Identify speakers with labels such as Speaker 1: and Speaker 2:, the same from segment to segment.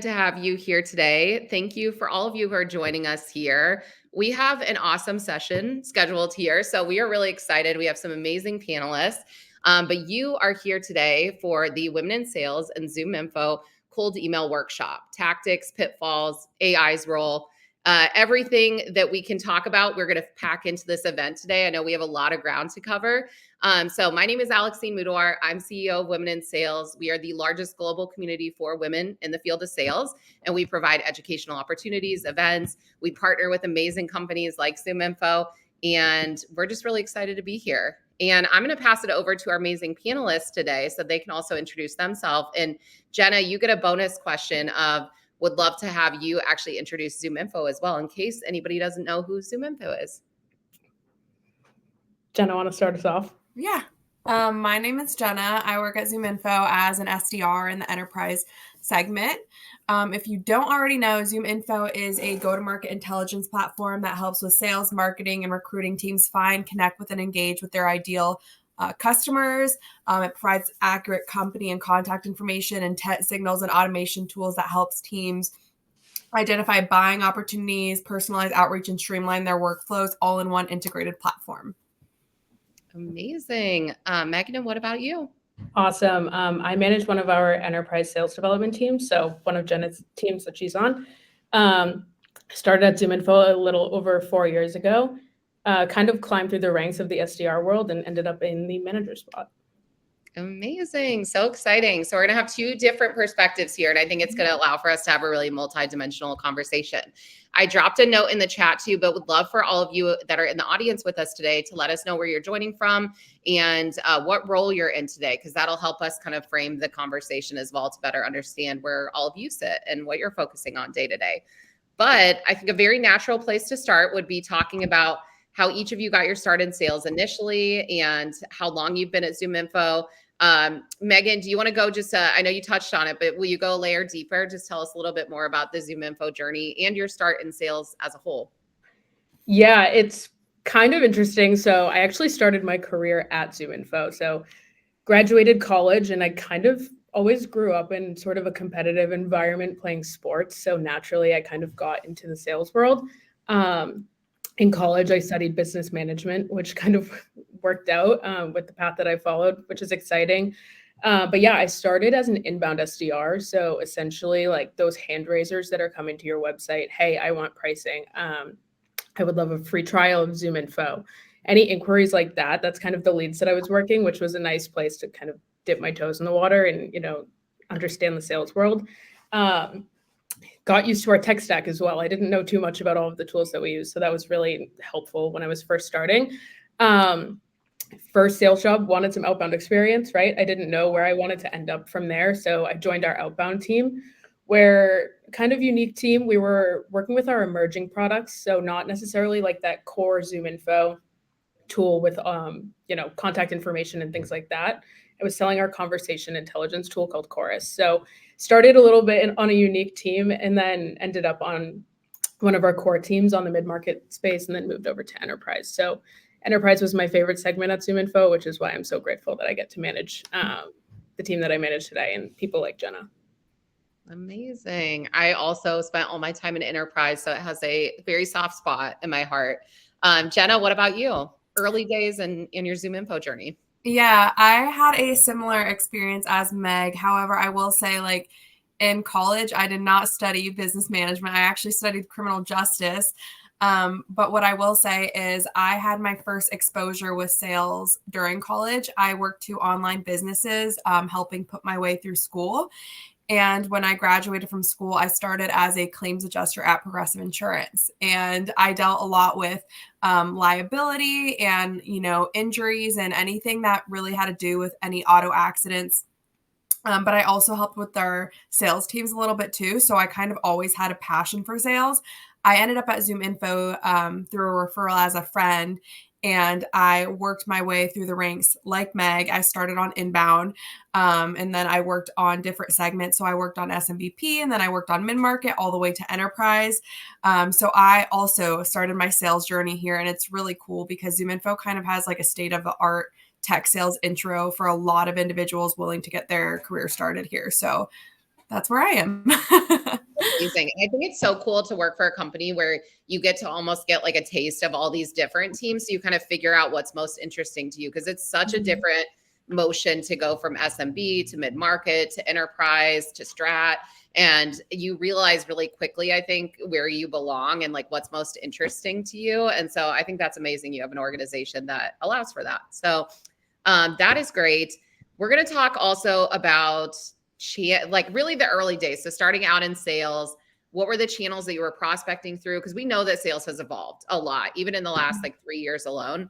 Speaker 1: To have you here today. Thank you for all of you who are joining us here. We have an awesome session scheduled here, so we are really excited. We have some amazing panelists, but you are here today for the Women in Sales and Zoom Info cold email workshop, tactics, pitfalls, AI's role. Everything that we can talk about, we're going to pack into this event today. I know we have a lot of ground to cover. So my name is Alexine Mudor. I'm CEO of Women in Sales. We are the largest global community for women in the field of sales, and we provide educational opportunities, events. We partner with amazing companies like ZoomInfo, and we're just really excited to be here. And I'm going to pass it over to our amazing panelists today so they can also introduce themselves. And Jenna, you get a bonus question of would love to have you actually introduce ZoomInfo as well in case anybody doesn't know who ZoomInfo is.
Speaker 2: Jenna, want to start us off?
Speaker 3: Yeah. My name is Jenna. I work at ZoomInfo as an SDR in the enterprise segment. If you don't already know, ZoomInfo is a go-to-market intelligence platform that helps with sales, marketing, and recruiting teams find, connect with, and engage with their ideal customers. It provides accurate company and contact information, intent signals, and automation tools that helps teams identify buying opportunities, personalize outreach, and streamline their workflows all in one integrated platform.
Speaker 1: Amazing. Megan, what about you?
Speaker 2: Awesome. I manage one of our enterprise sales development teams, so one of Jenna's teams that she's on. Started at ZoomInfo a little over 4 years ago, kind of climbed through the ranks of the SDR world and ended up in the manager spot.
Speaker 1: Amazing. So exciting. So we're going to have two different perspectives here, and I think it's going to allow for us to have a really multidimensional conversation. I dropped a note in the chat too, but would love for all of you that are in the audience with us today to let us know where you're joining from and what role you're in today, because that'll help us kind of frame the conversation as well to better understand where all of you sit and what you're focusing on day to day. But I think a very natural place to start would be talking about how each of you got your start in sales initially and how long you've been at ZoomInfo. Megan, do you want to go just, I know you touched on it, but will you go a layer deeper? Just tell us a little bit more about the ZoomInfo journey and your start in sales as a whole.
Speaker 2: Yeah, it's kind of interesting. So I actually started my career at ZoomInfo. So graduated college and I kind of always grew up in sort of a competitive environment playing sports. So naturally, I kind of got into the sales world. In college, I studied business management, which kind of worked out with the path that I followed, which is exciting. But yeah, I started as an inbound SDR. So essentially like those hand raisers that are coming to your website, hey, I want pricing. I would love a free trial of ZoomInfo. Any inquiries like that, that's kind of the leads that I was working, which was a nice place to kind of dip my toes in the water and, understand the sales world. Got used to our tech stack as well. I didn't know too much about all of the tools that we use. So that was really helpful when I was first starting. First sales job, wanted some outbound experience, right? I didn't know where I wanted to end up from there. So I joined our outbound team, where kind of unique team. We were working with our emerging products. So not necessarily like that core ZoomInfo tool with, contact information and things like that. I was selling our conversation intelligence tool called Chorus. So started a little bit on a unique team and then ended up on one of our core teams on the mid-market space and then moved over to enterprise. So enterprise was my favorite segment at ZoomInfo, which is why I'm so grateful that I get to manage the team that I manage today and people like Jenna.
Speaker 1: Amazing. I also spent all my time in enterprise, so it has a very soft spot in my heart. Jenna, what about you? Early days in your ZoomInfo journey?
Speaker 3: Yeah, I had a similar experience as Meg. However, I will say, in college, I did not study business management. I actually studied criminal justice. But what I will say is I had my first exposure with sales during college. I worked 2 online businesses, helping put my way through school. And when I graduated from school, I started as a claims adjuster at Progressive Insurance. And I dealt a lot with liability and, injuries and anything that really had to do with any auto accidents. But I also helped with their sales teams a little bit too. So I kind of always had a passion for sales. I ended up at ZoomInfo through a referral as a friend. And I worked my way through the ranks like Meg. I started on inbound and then I worked on different segments. So I worked on SMBP and then I worked on mid-market all the way to enterprise. So I also started my sales journey here, and it's really cool because ZoomInfo kind of has like a state-of-the-art tech sales intro for a lot of individuals willing to get their career started here. So that's where I am.
Speaker 1: Amazing. I think it's so cool to work for a company where you get to almost get like a taste of all these different teams. So you kind of figure out what's most interesting to you because it's such a different motion to go from SMB to mid-market to enterprise to strat. And you realize really quickly, I think, where you belong and like what's most interesting to you. And so I think that's amazing. You have an organization that allows for that. So that is great. We're going to talk also about like really the early days. So starting out in sales, what were the channels that you were prospecting through? Because we know that sales has evolved a lot, even in the last like 3 years alone.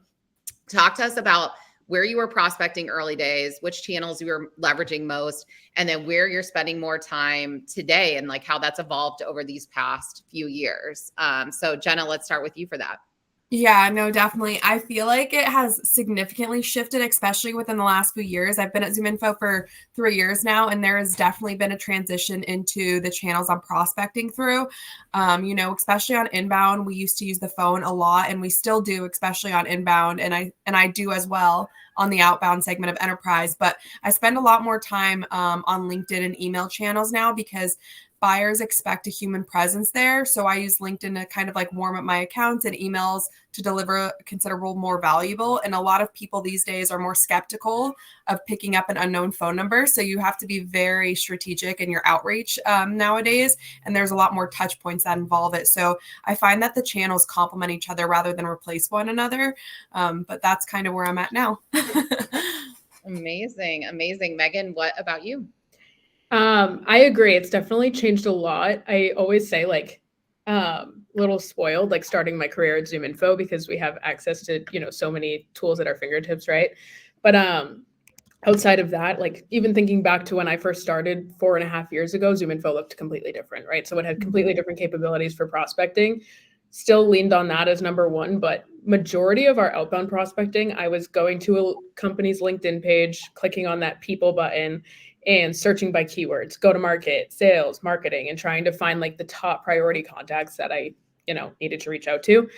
Speaker 1: Talk to us about where you were prospecting early days, which channels you were leveraging most, and then where you're spending more time today and like how that's evolved over these past few years. So Jenna, let's start with you for that.
Speaker 3: Yeah, no, definitely. I feel like it has significantly shifted, especially within the last few years. I've been at ZoomInfo for 3 years now, and there has definitely been a transition into the channels I'm prospecting through. Especially on inbound, we used to use the phone a lot, and we still do, especially on inbound, and I do as well on the outbound segment of enterprise. But I spend a lot more time on LinkedIn and email channels now because buyers expect a human presence there. So I use LinkedIn to kind of like warm up my accounts, and emails to deliver considerable more valuable. And a lot of people these days are more skeptical of picking up an unknown phone number. So you have to be very strategic in your outreach nowadays. And there's a lot more touch points that involve it. So I find that the channels complement each other rather than replace one another. But that's kind of where I'm at now.
Speaker 1: Amazing. Megan, what about you?
Speaker 2: I agree. It's definitely changed a lot. I always say like, little spoiled, like starting my career at ZoomInfo because we have access to, so many tools at our fingertips, right? But outside of that, like even thinking back to when I first started 4.5 years ago, ZoomInfo looked completely different, right? So it had completely different capabilities for prospecting. Still leaned on that as number one, but majority of our outbound prospecting, I was going to a company's LinkedIn page, clicking on that people button and searching by keywords, go to market, sales, marketing, and trying to find like the top priority contacts that I, needed to reach out to.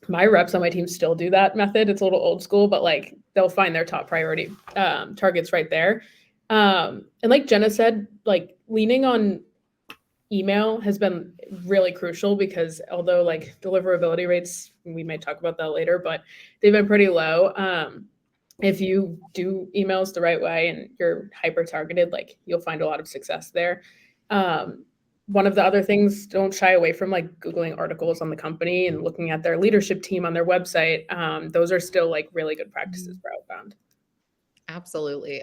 Speaker 2: My reps on my team still do that method. It's a little old school, but like they'll find their top priority targets right there. And like Jenna said, like leaning on email has been really crucial because although like deliverability rates, we might talk about that later, but they've been pretty low. If you do emails the right way and you're hyper targeted, like you'll find a lot of success there. One of the other things, don't shy away from like Googling articles on the company and looking at their leadership team on their website. Those are still like really good practices for outbound.
Speaker 1: Absolutely.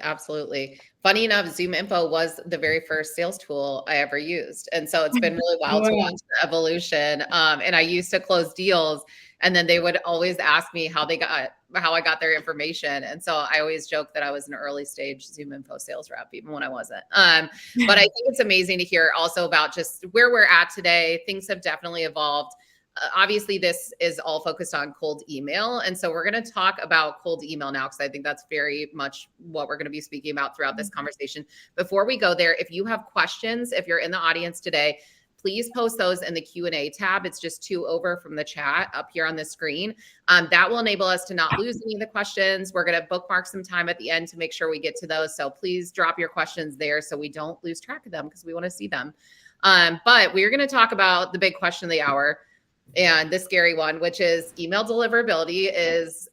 Speaker 1: Funny enough, ZoomInfo was the very first sales tool I ever used. And so it's been really wild to watch the evolution. And I used to close deals, and then they would always ask me how I got their information. And so I always joke that I was an early stage ZoomInfo sales rep, even when I wasn't. But I think it's amazing to hear also about just where we're at today. Things have definitely evolved. Obviously, this is all focused on cold email. And so we're going to talk about cold email now, because I think that's very much what we're going to be speaking about throughout this conversation. Before we go there, if you have questions, if you're in the audience today, please post those in the Q&A tab. It's just 2 over from the chat up here on the screen. That will enable us to not lose any of the questions. We're going to bookmark some time at the end to make sure we get to those. So please drop your questions there so we don't lose track of them, because we want to see them. But we're going to talk about the big question of the hour, and the scary one, which is email deliverability is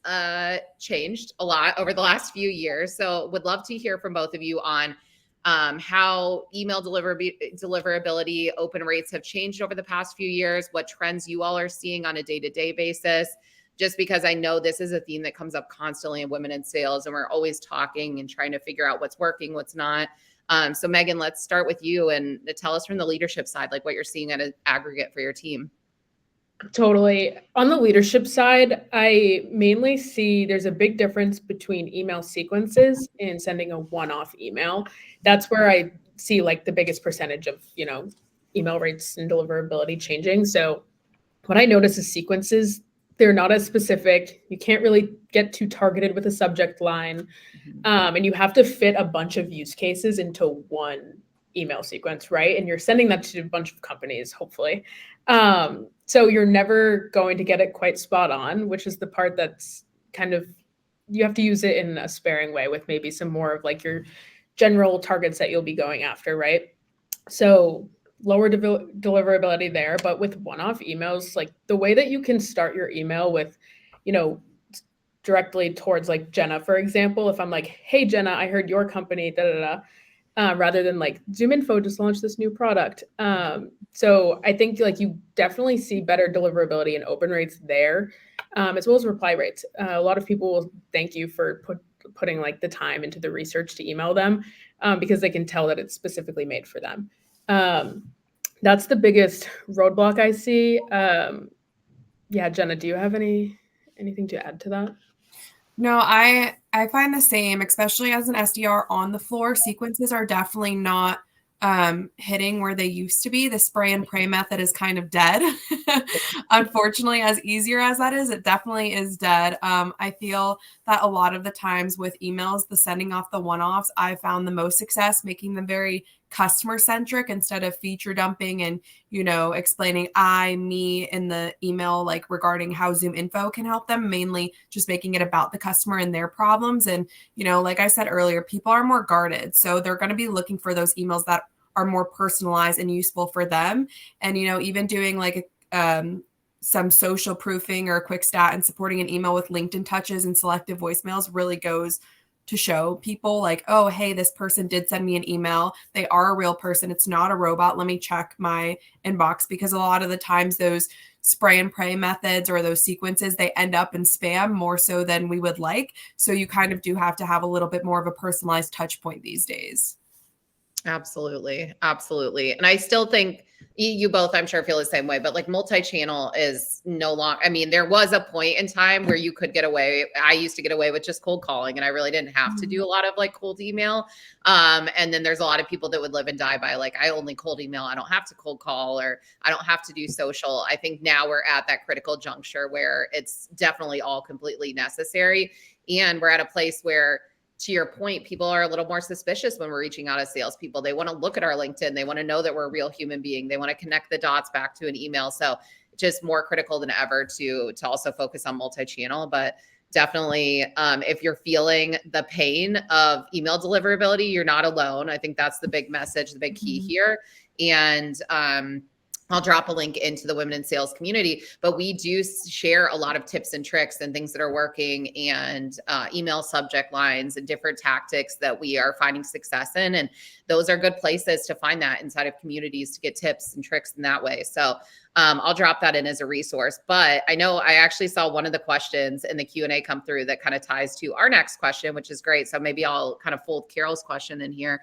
Speaker 1: changed a lot over the last few years. So would love to hear from both of you on how email deliverability open rates have changed over the past few years, what trends you all are seeing on a day-to-day basis, just because I know this is a theme that comes up constantly in women in sales, and we're always talking and trying to figure out what's working, what's not. So Megan, let's start with you and tell us from the leadership side, like what you're seeing at an aggregate for your team.
Speaker 2: Totally. On the leadership side, I mainly see there's a big difference between email sequences and sending a one-off email. That's where I see like the biggest percentage of, email rates and deliverability changing. So what I notice is sequences, they're not as specific. You can't really get too targeted with a subject line. And you have to fit a bunch of use cases into one email sequence, right? And you're sending that to a bunch of companies, hopefully. So you're never going to get it quite spot on, which is the part that's kind of, you have to use it in a sparing way with maybe some more of like your general targets that you'll be going after, right? So lower deliverability there, but with one-off emails, like the way that you can start your email with, you know, directly towards like Jenna, for example, if I'm like, hey Jenna, I heard your company, da da da, rather than like ZoomInfo just launched this new product. So I think like you definitely see better deliverability and open rates there, as well as reply rates. A lot of people will thank you for putting like the time into the research to email them, because they can tell that it's specifically made for them. That's the biggest roadblock I see. Yeah, Jenna, do you have anything to add to that?
Speaker 3: No, I find the same, especially as an SDR on the floor. Sequences are definitely not hitting where they used to be. The spray and pray method is kind of dead. Unfortunately, as easier as that is, it definitely is dead. I feel that a lot of the times with emails, the sending off the one-offs, I found the most success making them very customer centric instead of feature dumping and, you know, explaining me in the email, like regarding how ZoomInfo can help them, mainly just making it about the customer and their problems. And, you know, like I said earlier, people are more guarded. So they're going to be looking for those emails that are more personalized and useful for them. And, you know, even doing like some social proofing or a quick stat and supporting an email with LinkedIn touches and selective voicemails really goes to show people like, oh, hey, this person did send me an email. They are a real person. It's not a robot. Let me check my inbox, because a lot of the times those spray and pray methods or those sequences, they end up in spam more so than we would like. So you kind of do have to have a little bit more of a personalized touch point these days.
Speaker 1: Absolutely. Absolutely. And I still think you both, I'm sure, feel the same way, but like multi-channel is no longer, I mean, there was a point in time where you could get away. I used to get away with just cold calling, and I really didn't have to do a lot of like cold email. And then there's a lot of people that would live and die by like, I only cold email. I don't have to cold call, or I don't have to do social. I think now we're at that critical juncture where it's definitely all completely necessary. And we're at a place where, to your point, people are a little more suspicious when we're reaching out as salespeople. They want to look at our LinkedIn. They want to know that we're a real human being. They want to connect the dots back to an email. So just more critical than ever to also focus on multi-channel. But definitely, if you're feeling the pain of email deliverability, you're not alone. I think that's the big message, the big key here. And I'll drop a link into the Women in Sales community, but we do share a lot of tips and tricks and things that are working, and email subject lines and different tactics that we are finding success in. And those are good places to find that inside of communities to get tips and tricks in that way. So I'll drop that in as a resource. But I know I actually saw one of the questions in the Q&A come through that kind of ties to our next question, which is great. So maybe I'll kind of fold Carol's question in here.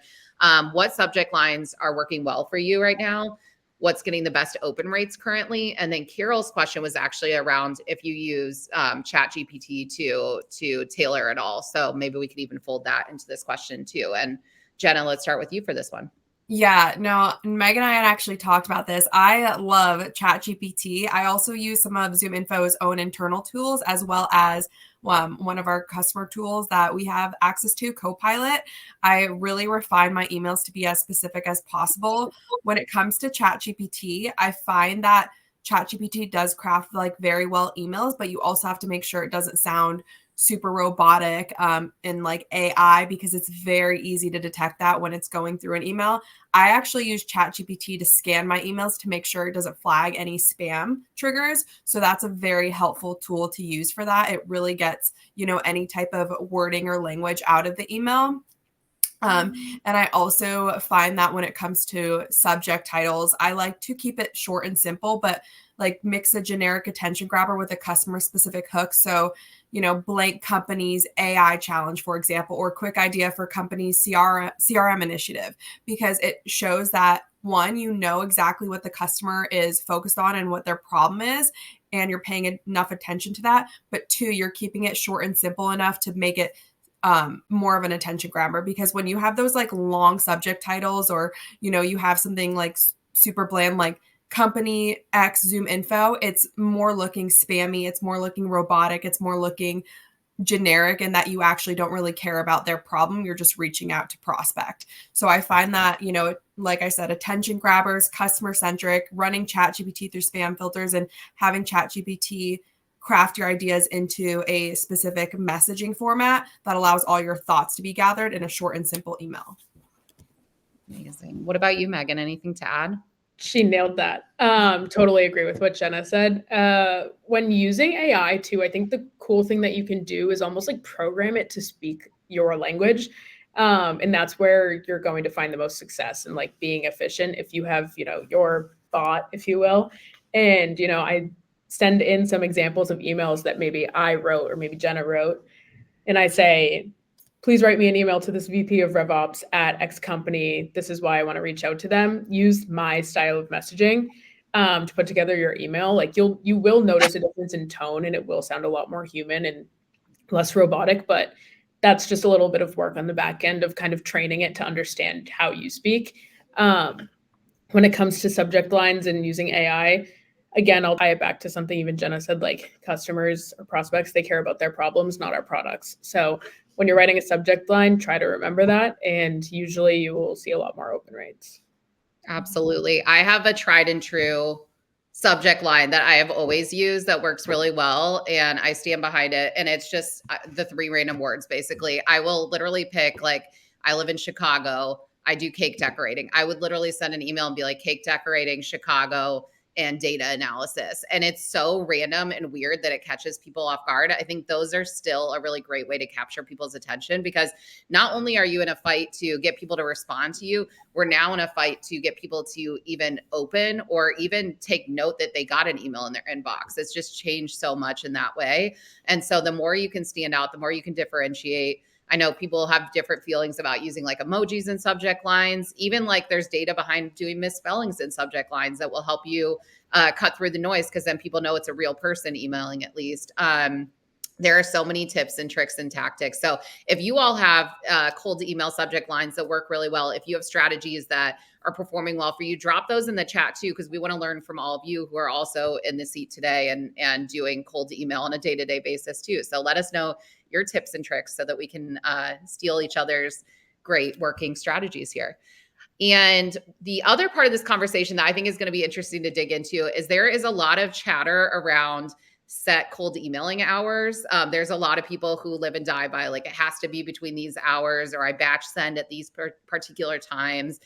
Speaker 1: What subject lines are working well for you right now? What's getting the best open rates currently? And then Carol's question was actually around if you use ChatGPT to tailor it all. So maybe we could even fold that into this question too. And Jenna, let's start with you for this one.
Speaker 3: Yeah, no, Meg and I had actually talked about this. I love ChatGPT. I also use some of ZoomInfo's own internal tools, as well as one of our customer tools that we have access to, Copilot. I really refine my emails to be as specific as possible. When it comes to ChatGPT, I find that ChatGPT does craft like very well emails, but you also have to make sure it doesn't sound super robotic and like AI, because it's very easy to detect that when it's going through an email. I actually use ChatGPT to scan my emails to make sure it doesn't flag any spam triggers. So that's a very helpful tool to use for that. It really gets, you know, any type of wording or language out of the email. And I also find that when it comes to subject titles, I like to keep it short and simple, but like mix a generic attention grabber with a customer specific hook. So, you know, blank company's AI challenge, for example, or quick idea for company's CRM initiative, because it shows that one, you know exactly what the customer is focused on and what their problem is, and you're paying enough attention to that. But two, you're keeping it short and simple enough to make it more of an attention grabber. Because when you have those like long subject titles, or, you know, you have something like super bland, like company X ZoomInfo, it's more looking spammy, it's more looking robotic, it's more looking generic, and that you actually don't really care about their problem. You're just reaching out to prospect. So I find that, you know, like I said, attention grabbers, customer centric, running ChatGPT through spam filters, and having ChatGPT craft your ideas into a specific messaging format that allows all your thoughts to be gathered in a short and simple email.
Speaker 1: Amazing. What about you, Megan? Anything to add?
Speaker 2: She nailed that. Totally agree with what Jenna said. When using AI too, I think the cool thing that you can do is almost like program it to speak your language. And that's where you're going to find the most success and like being efficient if you have, your thought, if you will. And, I send in some examples of emails that maybe I wrote or maybe Jenna wrote. And I say, please write me an email to this VP of RevOps at X company. This is why I want to reach out to them. Use my style of messaging to put together your email. Like you will notice a difference in tone, and it will sound a lot more human and less robotic. But that's just a little bit of work on the back end of kind of training it to understand how you speak. When it comes to subject lines and using AI, again, I'll tie it back to something even Jenna said, like customers or prospects, they care about their problems, not our products. So when you're writing a subject line, try to remember that. And usually you will see a lot more open rates.
Speaker 1: Absolutely. I have a tried and true subject line that I have always used that works really well, and I stand behind it. And it's just the 3 random words, basically. I will literally pick, like, I live in Chicago. I do cake decorating. I would literally send an email and be like, cake decorating, Chicago, and data analysis. And it's so random and weird that it catches people off guard. I think those are still a really great way to capture people's attention, because not only are you in a fight to get people to respond to you, we're now in a fight to get people to even open or even take note that they got an email in their inbox. It's just changed so much in that way. And so the more you can stand out, the more you can differentiate. I know people have different feelings about using like emojis in subject lines. Even like there's data behind doing misspellings in subject lines that will help you cut through the noise, because then people know it's a real person emailing at least. There are so many tips and tricks and tactics. So if you all have cold email subject lines that work really well, if you have strategies that are performing well for you, drop those in the chat too, because we want to learn from all of you who are also in the seat today and doing cold email on a day-to-day basis too. So let us know your tips and tricks so that we can steal each other's great working strategies here. And the other part of this conversation that I think is going to be interesting to dig into is there is a lot of chatter around set cold emailing hours. There's a lot of people who live and die by like, it has to be between these hours, or I batch send at these particular times.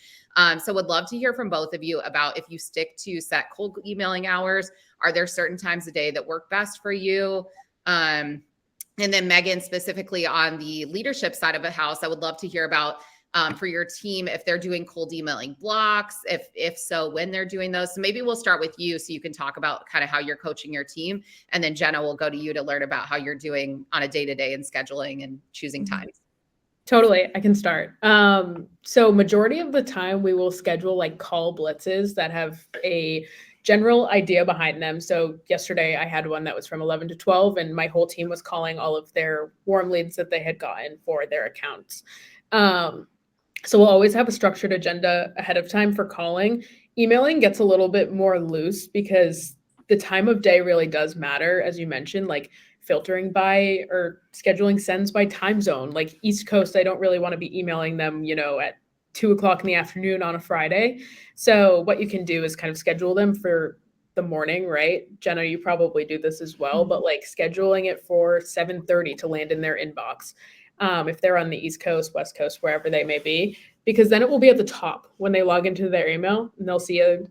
Speaker 1: So would love to hear from both of you about if you stick to set cold emailing hours. Are there certain times a day that work best for you? And then Megan, specifically on the leadership side of the house, I would love to hear about for your team, if they're doing cold emailing blocks, if so, when they're doing those. So maybe we'll start with you so you can talk about kind of how you're coaching your team. And then Jenna, will go to you to learn about how you're doing on a day-to-day and scheduling and choosing times.
Speaker 2: Totally. I can start. So majority of the time we will schedule like call blitzes that have a general idea behind them. So yesterday I had one that was from 11 to 12, and my whole team was calling all of their warm leads that they had gotten for their accounts. So we'll always have a structured agenda ahead of time for calling. Emailing gets a little bit more loose because the time of day really does matter, as you mentioned, like filtering by or scheduling sends by time zone. Like East Coast, I don't really want to be emailing them, at 2:00 in the afternoon on a Friday. So what you can do is kind of schedule them for the morning, right? Jenna, you probably do this as well, but like scheduling it for 7:30 to land in their inbox. If they're on the East Coast, West Coast, wherever they may be, because then it will be at the top when they log into their email, and they'll see a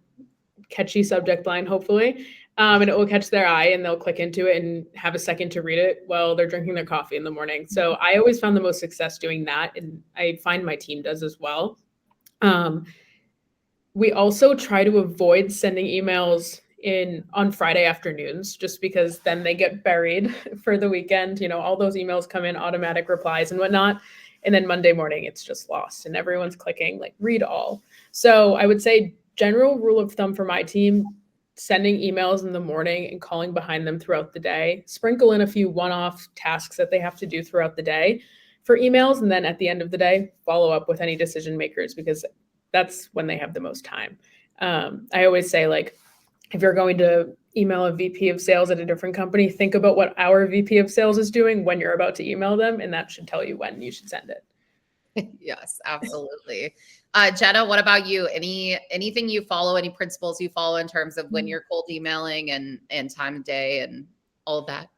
Speaker 2: catchy subject line, hopefully, and it will catch their eye, and they'll click into it and have a second to read it while they're drinking their coffee in the morning. So I always found the most success doing that, and I find my team does as well. We also try to avoid sending emails on Friday afternoons, just because then they get buried for the weekend. All those emails come in, automatic replies and whatnot. And then Monday morning, it's just lost and everyone's clicking like read all. So I would say general rule of thumb for my team, sending emails in the morning and calling behind them throughout the day. Sprinkle in a few one-off tasks that they have to do throughout the day for emails. And then at the end of the day, follow up with any decision makers, because that's when they have the most time. I always say, like, if you're going to email a VP of sales at a different company, think about what our VP of sales is doing when you're about to email them, and that should tell you when you should send it.
Speaker 1: Yes, absolutely. Jenna, what about you? Anything you follow, any principles you follow in terms of when you're cold emailing and time of day and all of that?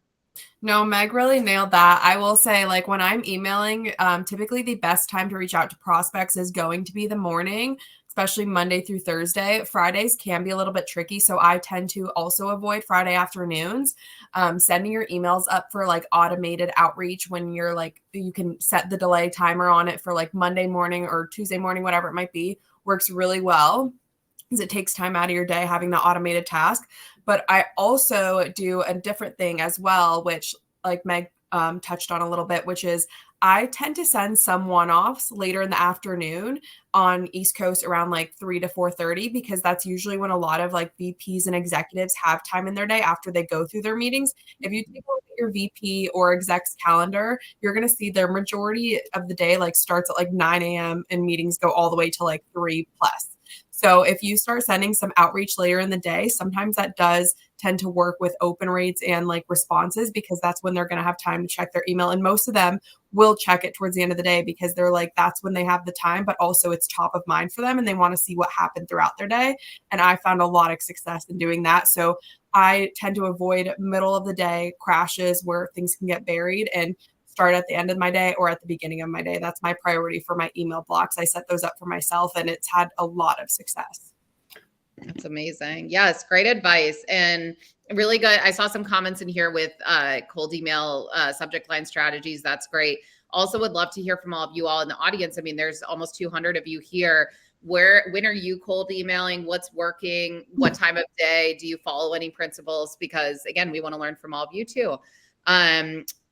Speaker 3: No, Meg really nailed that. I will say, like, when I'm emailing, typically the best time to reach out to prospects is going to be the morning, especially Monday through Thursday. Fridays can be a little bit tricky, so I tend to also avoid Friday afternoons. Sending your emails up for like automated outreach when you're like, you can set the delay timer on it for like Monday morning or Tuesday morning, whatever it might be, works really well because it takes time out of your day having the automated task. But I also do a different thing as well, which like Meg touched on a little bit, which is I tend to send some one-offs later in the afternoon on East Coast around like 3 to 4:30, because that's usually when a lot of like VPs and executives have time in their day after they go through their meetings. If you take a look at your VP or exec's calendar, you're going to see their majority of the day like starts at like 9 a.m. and meetings go all the way to like 3 plus. So if you start sending some outreach later in the day, sometimes that does tend to work with open rates and like responses, because that's when they're going to have time to check their email. And most of them will check it towards the end of the day because they're like, that's when they have the time, but also it's top of mind for them and they want to see what happened throughout their day. And I found a lot of success in doing that. So I tend to avoid middle of the day crashes where things can get buried and start at the end of my day or at the beginning of my day. That's my priority for my email blocks. I set those up for myself and it's had a lot of success.
Speaker 1: That's amazing. Yes, great advice and really good. I saw some comments in here with cold email subject line strategies. That's great. Also would love to hear from all of you all in the audience. I mean, there's almost 200 of you here. When are you cold emailing? What's working? What time of day? Do you follow any principles? Because again, we want to learn from all of you too.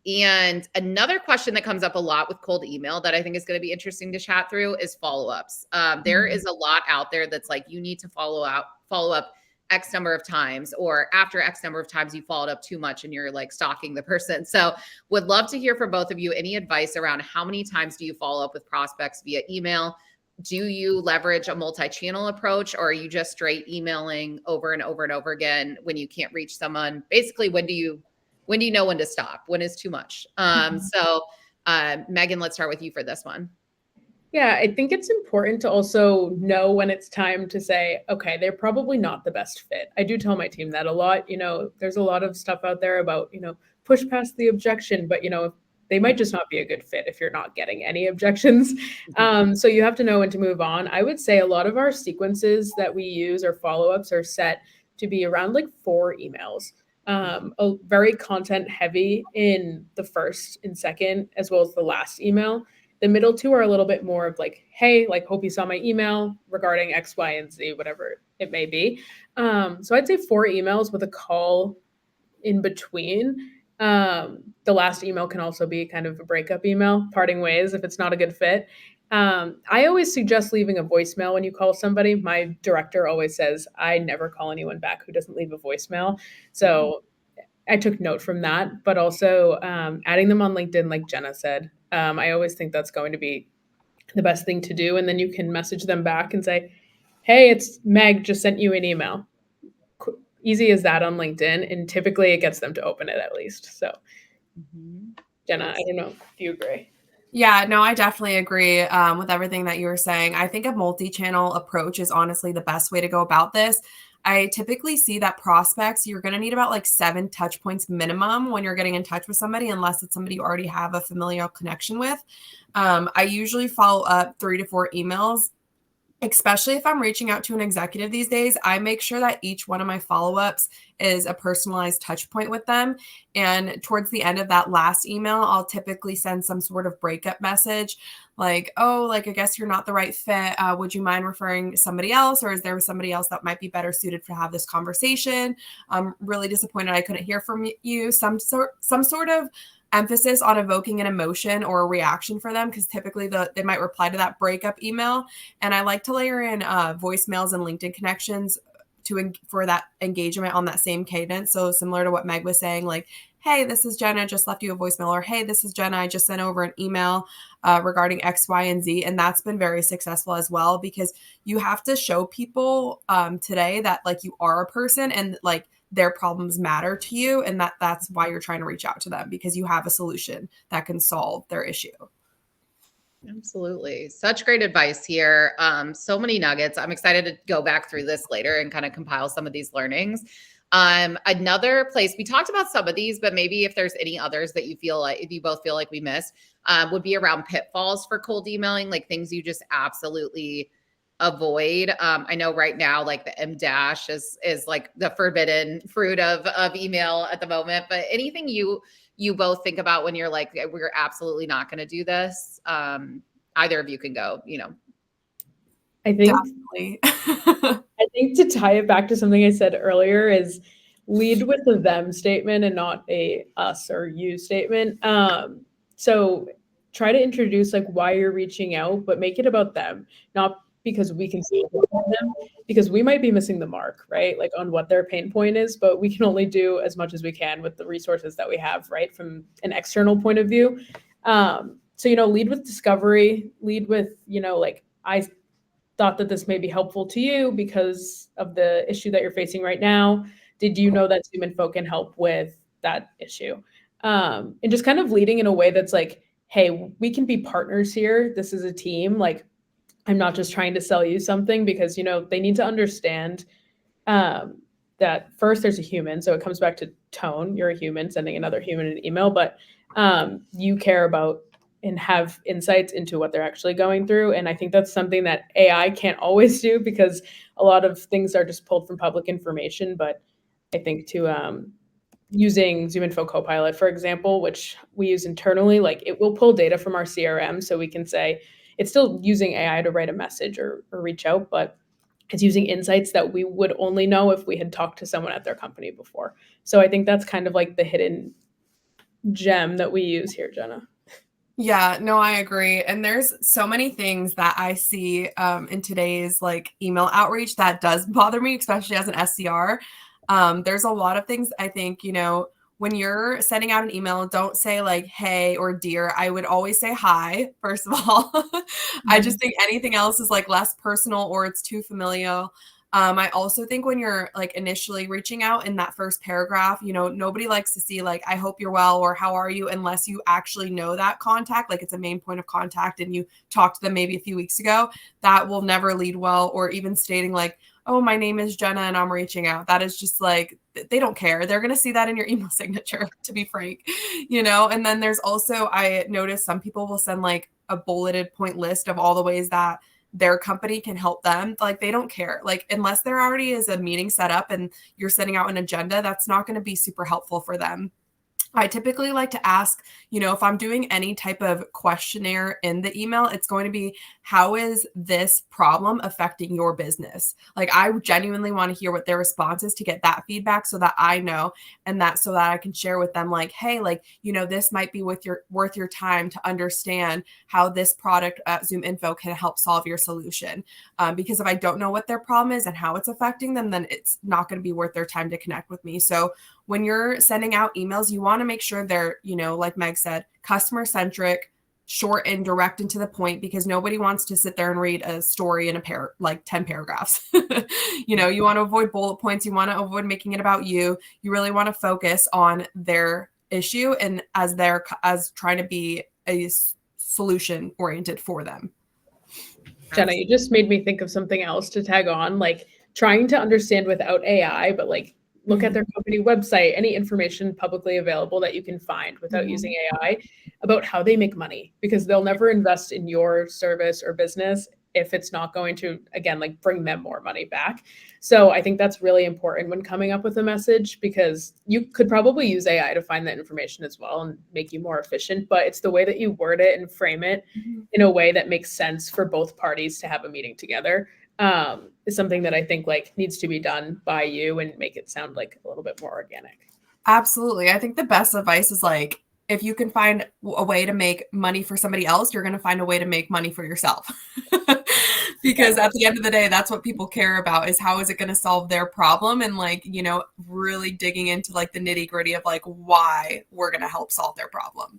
Speaker 1: And another question that comes up a lot with cold email that I think is going to be interesting to chat through is follow-ups. There is a lot out there that's like, you need to follow up X number of times, or after X number of times you followed up too much and you're like stalking the person. So would love to hear from both of you any advice around how many times do you follow up with prospects via email? Do you leverage a multi-channel approach, or are you just straight emailing over and over and over again when you can't reach someone? Basically, when do you know when to stop? When is too much? So Megan, let's start with you for this one.
Speaker 2: Yeah, I think it's important to also know when it's time to say, okay, they're probably not the best fit. I do tell my team that a lot. There's a lot of stuff out there about, push past the objection, but, they might just not be a good fit if you're not getting any objections. So you have to know when to move on. I would say a lot of our sequences that we use or follow-ups are set to be around like 4 emails. Very content heavy in the first and second, as well as the last email. The middle 2 are a little bit more of like, hey, like, hope you saw my email regarding X, Y, and Z, whatever it may be. So I'd say 4 emails with a call in between. The last email can also be kind of a breakup email, parting ways if it's not a good fit. I always suggest leaving a voicemail when you call somebody. My director always says, I never call anyone back who doesn't leave a voicemail. So I took note from that, but also adding them on LinkedIn, like Jenna said. I always think that's going to be the best thing to do. And then you can message them back and say, hey, it's Meg, just sent you an email. Easy as that on LinkedIn. And typically it gets them to open it at least. So Jenna, I don't know if you agree.
Speaker 3: Yeah, no, I definitely agree with everything that you were saying. I think a multi-channel approach is honestly the best way to go about this. I typically see that prospects, you're going to need about like 7 touch points minimum when you're getting in touch with somebody, unless it's somebody you already have a familial connection with. I usually follow up 3 to 4 emails. Especially if I'm reaching out to an executive these days, I make sure that each one of my follow-ups is a personalized touch point with them. And towards the end of that last email, I'll typically send some sort of breakup message like, oh, like, I guess you're not the right fit. Would you mind referring somebody else? Or is there somebody else that might be better suited to have this conversation? I'm really disappointed I couldn't hear from you. Some sort of emphasis on evoking an emotion or a reaction for them, because typically they might reply to that breakup email. And I like to layer in voicemails and LinkedIn connections for that engagement on that same cadence. So similar to what Meg was saying, like, hey, this is Jenna, just left you a voicemail, or hey, this is Jenna, I just sent over an email regarding X, Y, and Z. And that's been very successful as well, because you have to show people today that like you are a person and like their problems matter to you, and that's why you're trying to reach out to them, because you have a solution that can solve their issue.
Speaker 1: Absolutely. Such great advice here. So many nuggets. I'm excited to go back through this later and kind of compile some of these learnings. Another place we talked about some of these, but maybe if there's any others that if you both feel like we missed, would be around pitfalls for cold emailing, like things you just absolutely avoid. I know right now, like the M dash is like the forbidden fruit of email at the moment, but anything you both think about when you're like, we're absolutely not going to do this. Either of you can go,
Speaker 2: I think
Speaker 3: Definitely.
Speaker 2: I think to tie it back to something I said earlier is lead with the them statement and not a us or you statement. So try to introduce like why you're reaching out, but make it about them, not because we can see it from them, because we might be missing the mark, right? Like on what their pain point is, but we can only do as much as we can with the resources that we have, right? From an external point of view. So, lead with discovery, lead with, like I thought that this may be helpful to you because of the issue that you're facing right now. Did you know that Zoom Info can help with that issue? And just kind of leading in a way that's like, hey, we can be partners here. This is a team. Like, I'm not just trying to sell you something because, they need to understand that first there's a human. So it comes back to tone. You're a human sending another human an email, but you care about and have insights into what they're actually going through. And I think that's something that AI can't always do because a lot of things are just pulled from public information. But I think using ZoomInfo Copilot, for example, which we use internally, like it will pull data from our CRM so we can say it's still using AI to write a message or reach out, but it's using insights that we would only know if we had talked to someone at their company before. So I think that's kind of like the hidden gem that we use here, Jenna.
Speaker 3: Yeah, no, I agree. And there's so many things that I see in today's like email outreach that does bother me, especially as an SDR. There's a lot of things I think, when you're sending out an email, don't say like, hey or dear. I would always say hi, first of all. I just think anything else is like less personal or it's too familial. I also think when you're like initially reaching out in that first paragraph, nobody likes to see like, I hope you're well or how are you, unless you actually know that contact, like it's a main point of contact and you talked to them maybe a few weeks ago. That will never lead well. Or even stating like, oh, my name is Jenna and I'm reaching out. That is just like, they don't care. They're going to see that in your email signature, to be frank, And then there's also, I noticed some people will send like a bulleted point list of all the ways that their company can help them. Like they don't care. Like unless there already is a meeting set up and you're sending out an agenda, that's not going to be super helpful for them. I typically like to ask, if I'm doing any type of questionnaire in the email, it's going to be, how is this problem affecting your business? Like I genuinely want to hear what their response is to get that feedback so that I know, and so that I can share with them like, hey, like, this might be worth your time to understand how this product at Zoom Info can help solve your solution. Because if I don't know what their problem is and how it's affecting them, then it's not going to be worth their time to connect with me. So when you're sending out emails, you want to make sure they're, like Meg said, customer centric, short and direct and to the point, because nobody wants to sit there and read a story in like 10 paragraphs. You want to avoid bullet points. You want to avoid making it about you. You really want to focus on their issue and as trying to be a solution oriented for them.
Speaker 2: Jenna, you just made me think of something else to tag on, like trying to understand without AI, but like look at their company website, any information publicly available that you can find without using AI about how they make money, because they'll never invest in your service or business if it's not going to, again, like bring them more money back. So I think that's really important when coming up with a message, because you could probably use AI to find that information as well and make you more efficient, but it's the way that you word it and frame it in a way that makes sense for both parties to have a meeting together. Is something that I think like needs to be done by you and make it sound like a little bit more organic.
Speaker 3: Absolutely. I think the best advice is like, if you can find a way to make money for somebody else, you're going to find a way to make money for yourself. Because at the end of the day, that's what people care about, is how is it going to solve their problem, and like, really digging into like the nitty gritty of like why we're going to help solve their problem.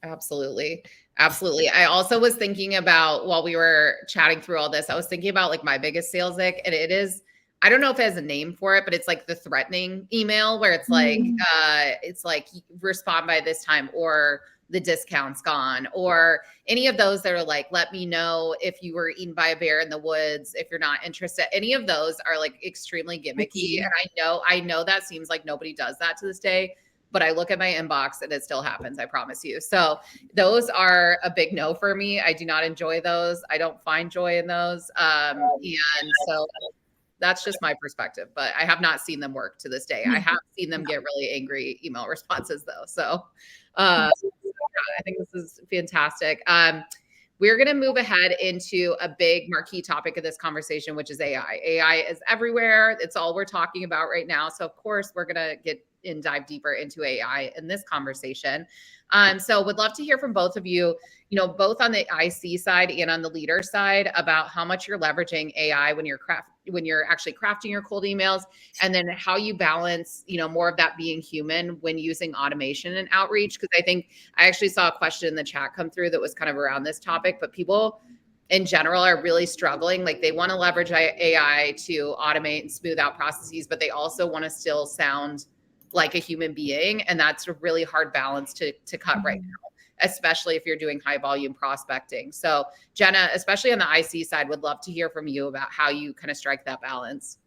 Speaker 1: Absolutely. Absolutely. I also was thinking about, while we were chatting through all this, I was thinking about like my biggest sales ick, and it is, I don't know if it has a name for it, but it's like the threatening email where it's like respond by this time, or the discount's gone, or any of those that are like, let me know if you were eaten by a bear in the woods, if you're not interested. Any of those are like extremely gimmicky. And I know that seems like nobody does that to this day, but I look at my inbox and it still happens, I promise you. So those are a big no for me. I do not enjoy those. I don't find joy in those. And so that's just my perspective, but I have not seen them work to this day. I have seen them get really angry email responses though. So I think this is fantastic. We're going to move ahead into a big marquee topic of this conversation, which is AI. AI is everywhere. It's all we're talking about right now. So of course, we're going to get and dive deeper into AI in this conversation. So would love to hear from both of you, both on the IC side and on the leader side, about how much you're leveraging AI when you're actually crafting your cold emails, and then how you balance, more of that being human when using automation and outreach. Because I actually saw a question in the chat come through that was kind of around this topic, but people in general are really struggling. Like they want to leverage AI to automate and smooth out processes, but they also want to still sound like a human being. And that's a really hard balance to cut right now, especially if you're doing high volume prospecting. So Jenna, especially on the IC side, would love to hear from you about how you kind of strike that balance.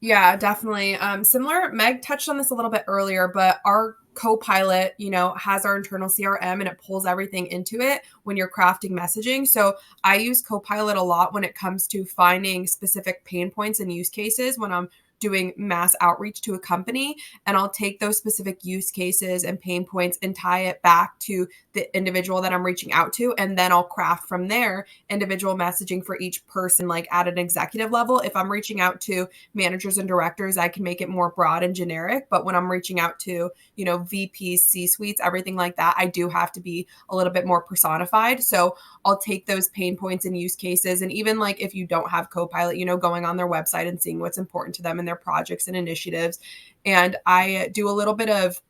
Speaker 3: Yeah, definitely. Similar, Meg touched on this a little bit earlier, but our Copilot, has our internal CRM and it pulls everything into it when you're crafting messaging. So I use Copilot a lot when it comes to finding specific pain points and use cases when I'm doing mass outreach to a company, and I'll take those specific use cases and pain points and tie it back to the individual that I'm reaching out to. And then I'll craft from there individual messaging for each person, like at an executive level. If I'm reaching out to managers and directors, I can make it more broad and generic. But when I'm reaching out to, VPs, C-suites, everything like that, I do have to be a little bit more personified. So I'll take those pain points and use cases. And even like if you don't have Copilot, going on their website and seeing what's important to them and their projects and initiatives. And I do a little bit of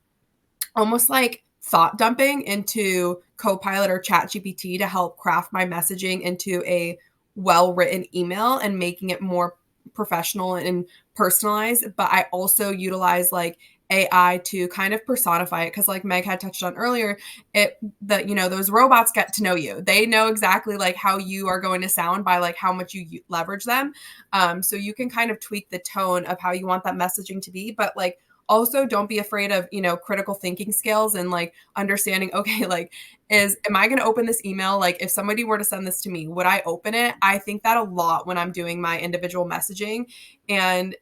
Speaker 3: almost like thought dumping into Copilot or ChatGPT to help craft my messaging into a well-written email and making it more professional and personalized. But I also utilize like AI to kind of personify it, because like Meg had touched on earlier, those robots get to know you. They know exactly like how you are going to sound by like how much you leverage them. So you can kind of tweak the tone of how you want that messaging to be, but like also don't be afraid of, critical thinking skills and like understanding, okay, like am I going to open this email? Like if somebody were to send this to me, would I open it? I think that a lot when I'm doing my individual messaging. And,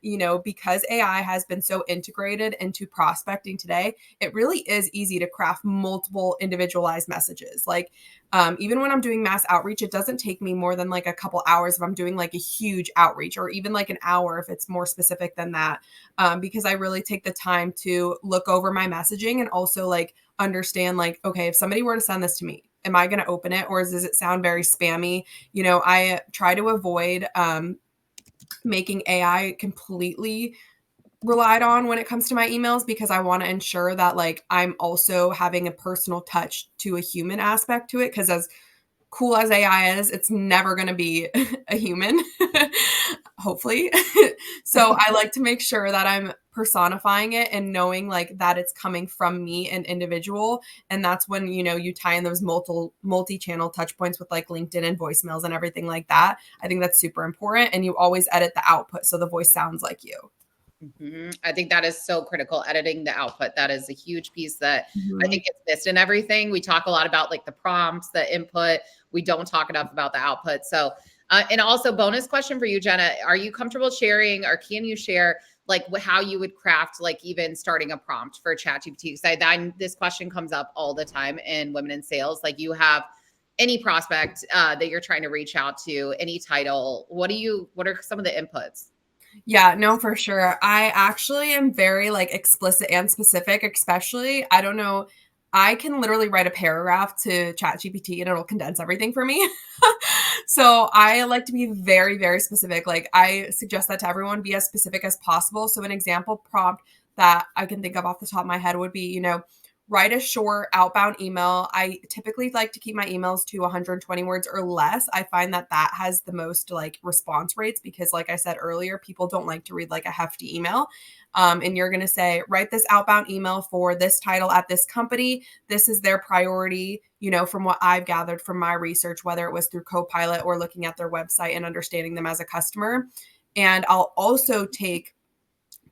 Speaker 3: because AI has been so integrated into prospecting today, it really is easy to craft multiple individualized messages. Like even when I'm doing mass outreach, it doesn't take me more than like a couple hours if I'm doing like a huge outreach, or even like an hour if it's more specific than that, because I really take the time to look over my messaging and also like understand like, okay, if somebody were to send this to me, am I going to open it, or does it sound very spammy? I try to avoid making AI completely relied on when it comes to my emails, because I want to ensure that like I'm also having a personal touch to a human aspect to it, because as cool as AI is, it's never going to be a human, hopefully. So I like to make sure that I'm personifying it and knowing like that it's coming from me, an individual. And that's when, you tie in those multi-channel touch points with like LinkedIn and voicemails and everything like that. I think that's super important. And you always edit the output so the voice sounds like you.
Speaker 1: Mm-hmm. I think that is so critical, editing the output. That is a huge piece that I think gets missed in everything. We talk a lot about like the prompts, the input. We don't talk enough about the output. So, and also bonus question for you, Jenna, are you comfortable sharing, or can you share like how you would craft, like even starting a prompt for ChatGPT? Because this question comes up all the time in Women in Sales. Like you have any prospect that you're trying to reach out to, any title, what are some of the inputs?
Speaker 3: Yeah, no, for sure. I actually am very like explicit and specific, especially, I don't know, I can literally write a paragraph to ChatGPT and it'll condense everything for me. So I like to be very, very specific. Like I suggest that to everyone, be as specific as possible. So an example prompt that I can think of off the top of my head would be, write a short outbound email. I typically like to keep my emails to 120 words or less. I find that has the most like response rates because, like I said earlier, people don't like to read like a hefty email. And you're going to say, write this outbound email for this title at this company. This is their priority, from what I've gathered from my research, whether it was through Copilot or looking at their website and understanding them as a customer. And I'll also take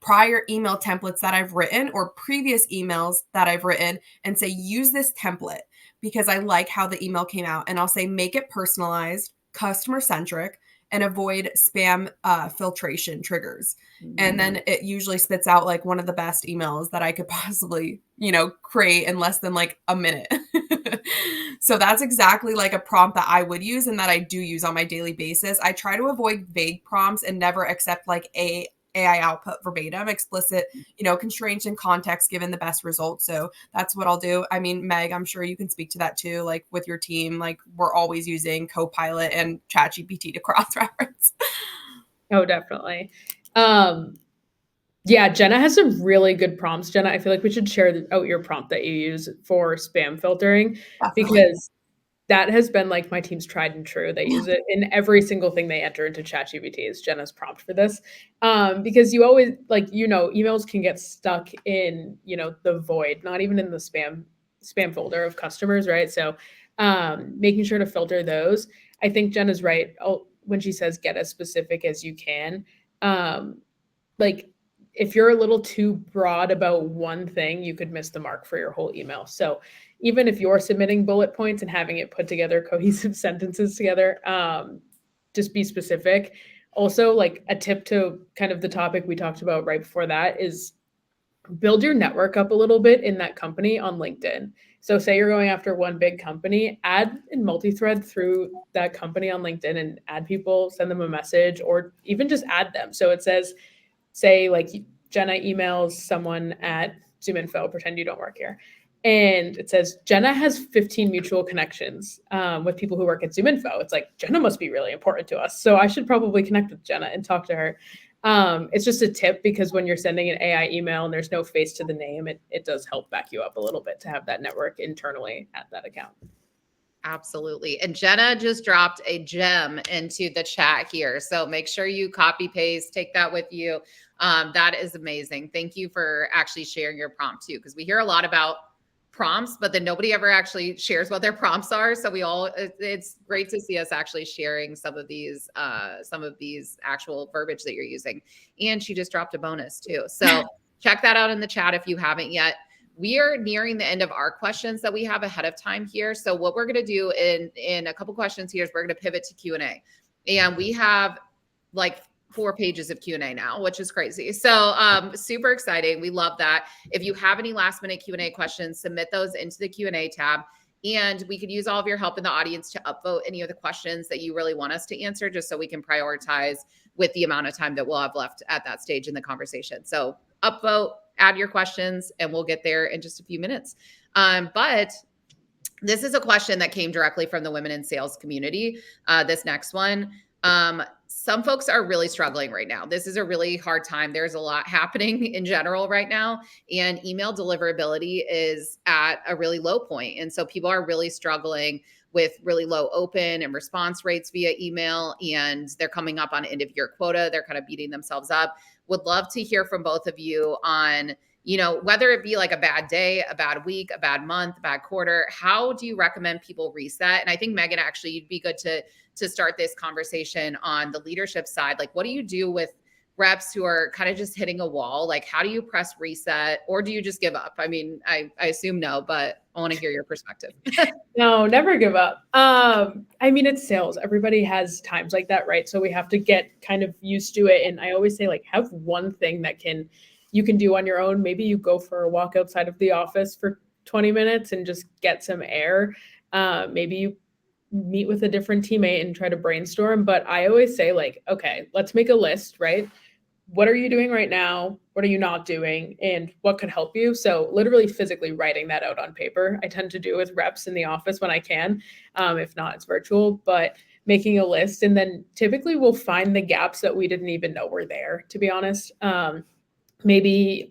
Speaker 3: prior email templates that I've written or previous emails that I've written and say, use this template because I like how the email came out. And I'll say, make it personalized, customer centric, and avoid spam filtration triggers. Mm-hmm. And then it usually spits out like one of the best emails that I could possibly, create in less than like a minute. So that's exactly like a prompt that I would use and that I do use on my daily basis. I try to avoid vague prompts and never accept like AI output verbatim, explicit, constraints and context given the best results. So that's what I'll do. I mean, Meg, I'm sure you can speak to that too. Like with your team, like we're always using Copilot and ChatGPT to cross-reference.
Speaker 2: Oh, definitely. Yeah, Jenna has some really good prompts. Jenna, I feel like we should share out your prompt that you use for spam filtering. Definitely. Because that has been like my team's tried and true. They use it in every single thing they enter into ChatGPT is Jenna's prompt for this. Because you always emails can get stuck in, the void, not even in the spam folder of customers, right? So making sure to filter those. I think Jenna's right when she says get as specific as you can. Like if you're a little too broad about one thing, you could miss the mark for your whole email. So even if you're submitting bullet points and having it put together cohesive sentences together, just be specific. Also, like a tip to kind of the topic we talked about right before that is build your network up a little bit in that company on LinkedIn. So say you're going after one big company, add in multi-thread through that company on LinkedIn and add people, send them a message, or even just add them. So it says, say like Jenna emails someone at ZoomInfo, pretend you don't work here. And it says, Jenna has 15 mutual connections with people who work at ZoomInfo. It's like, Jenna must be really important to us. So I should probably connect with Jenna and talk to her. It's just a tip because when you're sending an AI email and there's no face to the name, it does help back you up a little bit to have that network internally at that account.
Speaker 1: Absolutely. And Jenna just dropped a gem into the chat here. So make sure you copy paste, take that with you. That is amazing. Thank you for actually sharing your prompt too, because we hear a lot about prompts, but then nobody ever actually shares what their prompts are. So it's great to see us actually sharing some of these actual verbiage that you're using. And she just dropped a bonus too. So check that out in the chat if you haven't yet. We are nearing the end of our questions that we have ahead of time here. So what we're going to do in a couple questions here is we're going to pivot to Q&A. And we have like 4 pages of Q&A now, which is crazy. So super exciting. We love that. If you have any last minute Q&A questions, submit those into the Q&A tab. And we could use all of your help in the audience to upvote any of the questions that you really want us to answer, just so we can prioritize with the amount of time that we'll have left at that stage in the conversation. So upvote, add your questions, and we'll get there in just a few minutes. But this is a question that came directly from the women in sales community. This next one. Some folks are really struggling right now. This is a really hard time. There's a lot happening in general right now, and email deliverability is at a really low point. And so people are really struggling with really low open and response rates via email, and they're coming up on end of year quota. They're kind of beating themselves up. Would love to hear from both of you on, whether it be like a bad day, a bad week, a bad month, a bad quarter, how do you recommend people reset? And I think Megan, actually, you'd be good to start this conversation on the leadership side. Like, what do you do with reps who are kind of just hitting a wall? Like, how do you press reset, or do you just give up? I mean, I assume no, but I want to hear your perspective.
Speaker 2: No, never give up. I mean, it's sales. Everybody has times like that, right? So we have to get kind of used to it. And I always say, like, have one thing that you can do on your own. Maybe you go for a walk outside of the office for 20 minutes and just get some air. Maybe you meet with a different teammate and try to brainstorm. But I always say, like, okay, let's make a list, right? What are you doing right now? What are you not doing? And what could help you? So literally physically writing that out on paper. I tend to do with reps in the office when I can. If not, it's virtual, but making a list. And then typically we'll find the gaps that we didn't even know were there, to be honest. Maybe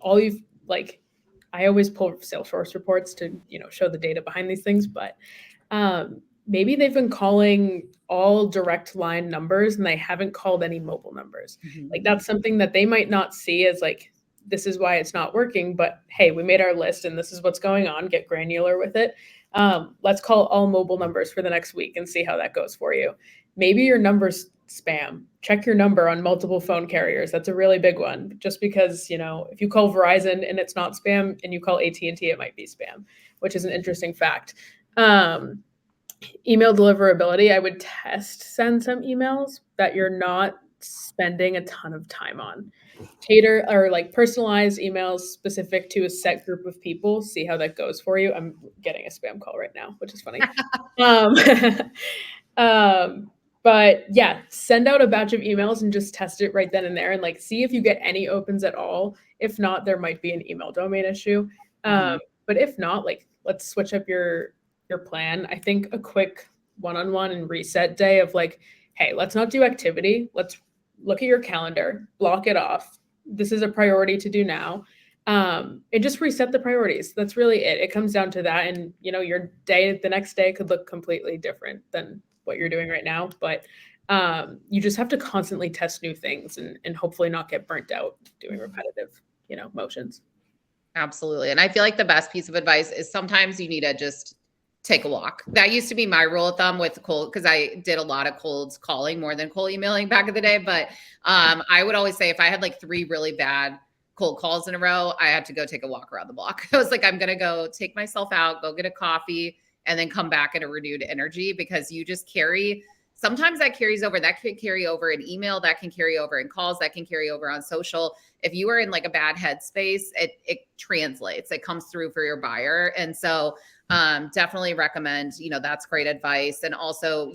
Speaker 2: I always pull Salesforce reports to, show the data behind these things, but maybe they've been calling all direct line numbers and they haven't called any mobile numbers. Like that's something that they might not see as like, this is why it's not working, but hey, we made our list and this is what's going on. Get granular with it. Let's call all mobile numbers for the next week and see how that goes for you. Maybe your number's spam. Check your number on multiple phone carriers. That's a really big one. Just because, if you call Verizon and it's not spam and you call AT&T, it might be spam, which is an interesting fact. Email deliverability, I would send some emails that you're not spending a ton of time on. Cater or like personalized emails specific to a set group of people. See how that goes for you. I'm getting a spam call right now, which is funny. But yeah, send out a batch of emails and just test it right then and there and like see if you get any opens at all. If not, there might be an email domain issue. But if not, like let's switch up your plan. I think a quick one-on-one and reset day of like, hey, let's not do activity. Let's look at your calendar, block it off. This is a priority to do now. And just reset the priorities. That's really it. It comes down to that. And, your day, the next day could look completely different than what you're doing right now. But you just have to constantly test new things and hopefully not get burnt out doing repetitive, motions.
Speaker 1: Absolutely. And I feel like the best piece of advice is sometimes you need to just take a walk. That used to be my rule of thumb with cold, because I did a lot of cold calling more than cold emailing back in the day. But I would always say if I had like 3 really bad cold calls in a row, I had to go take a walk around the block. I was like, I'm going to go take myself out, go get a coffee, and then come back at a renewed energy, because you just sometimes that carries over. That could carry over in email, that can carry over in calls, that can carry over on social. If you are in like a bad headspace, it translates, it comes through for your buyer. And so definitely recommend, that's great advice. And also,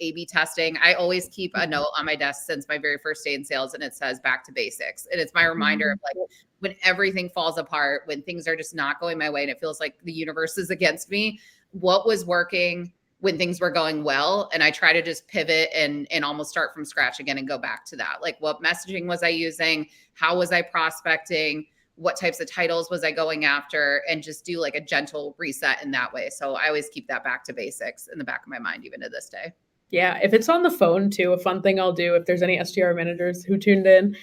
Speaker 1: A/B testing. I always keep a note on my desk since my very first day in sales, and it says back to basics. And it's my reminder of like, when everything falls apart, when things are just not going my way and it feels like the universe is against me, what was working when things were going well? And I try to just pivot and almost start from scratch again and go back to that. Like, what messaging was I using? How was I prospecting? What types of titles was I going after? And just do like a gentle reset in that way. So I always keep that back to basics in the back of my mind, even to this day.
Speaker 2: Yeah. If it's on the phone too, a fun thing I'll do if there's any SDR managers who tuned in,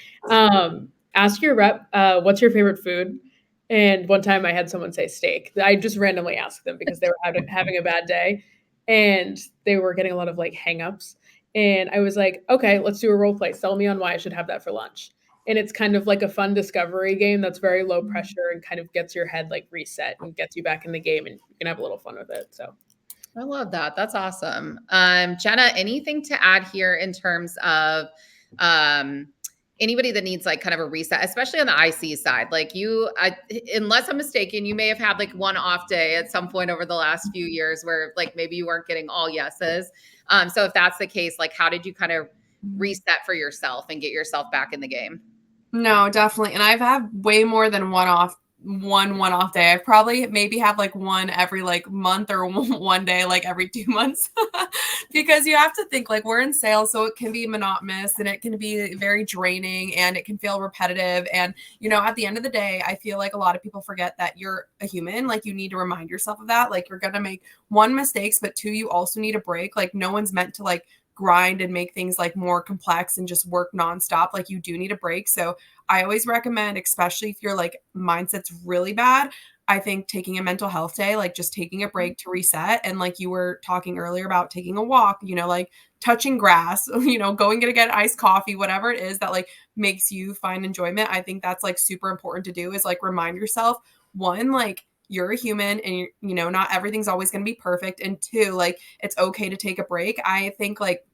Speaker 2: ask your rep, what's your favorite food? And one time I had someone say steak. I just randomly asked them because they were having a bad day and they were getting a lot of like hangups. And I was like, okay, let's do a role play. Sell me on why I should have that for lunch. And it's kind of like a fun discovery game that's very low pressure and kind of gets your head like reset and gets you back in the game, and you can have a little fun with it. So
Speaker 1: I love that. That's awesome. Jenna, anything to add here in terms of anybody that needs like kind of a reset, especially on the IC side? Like unless I'm mistaken, you may have had like one off day at some point over the last few years where like maybe you weren't getting all yeses. So if that's the case, like how did you kind of reset for yourself and get yourself back in the game?
Speaker 3: No, definitely. And I've had way more than one off day. I've probably maybe have like one every like month or one day, like every 2 months, because you have to think like we're in sales. So it can be monotonous and it can be very draining and it can feel repetitive. And, at the end of the day, I feel like a lot of people forget that you're a human. Like you need to remind yourself of that. Like you're going to make 1 mistakes, but 2, you also need a break. Like no one's meant to like grind and make things like more complex and just work nonstop. Like you do need a break. So I always recommend, especially if your like mindset's really bad, I think taking a mental health day, like just taking a break to reset. And like you were talking earlier about taking a walk, like touching grass, going to get iced coffee, whatever it is that like makes you find enjoyment. I think that's like super important to do, is like remind yourself, 1, like you're a human and not everything's always going to be perfect. And 2, like it's okay to take a break. I think like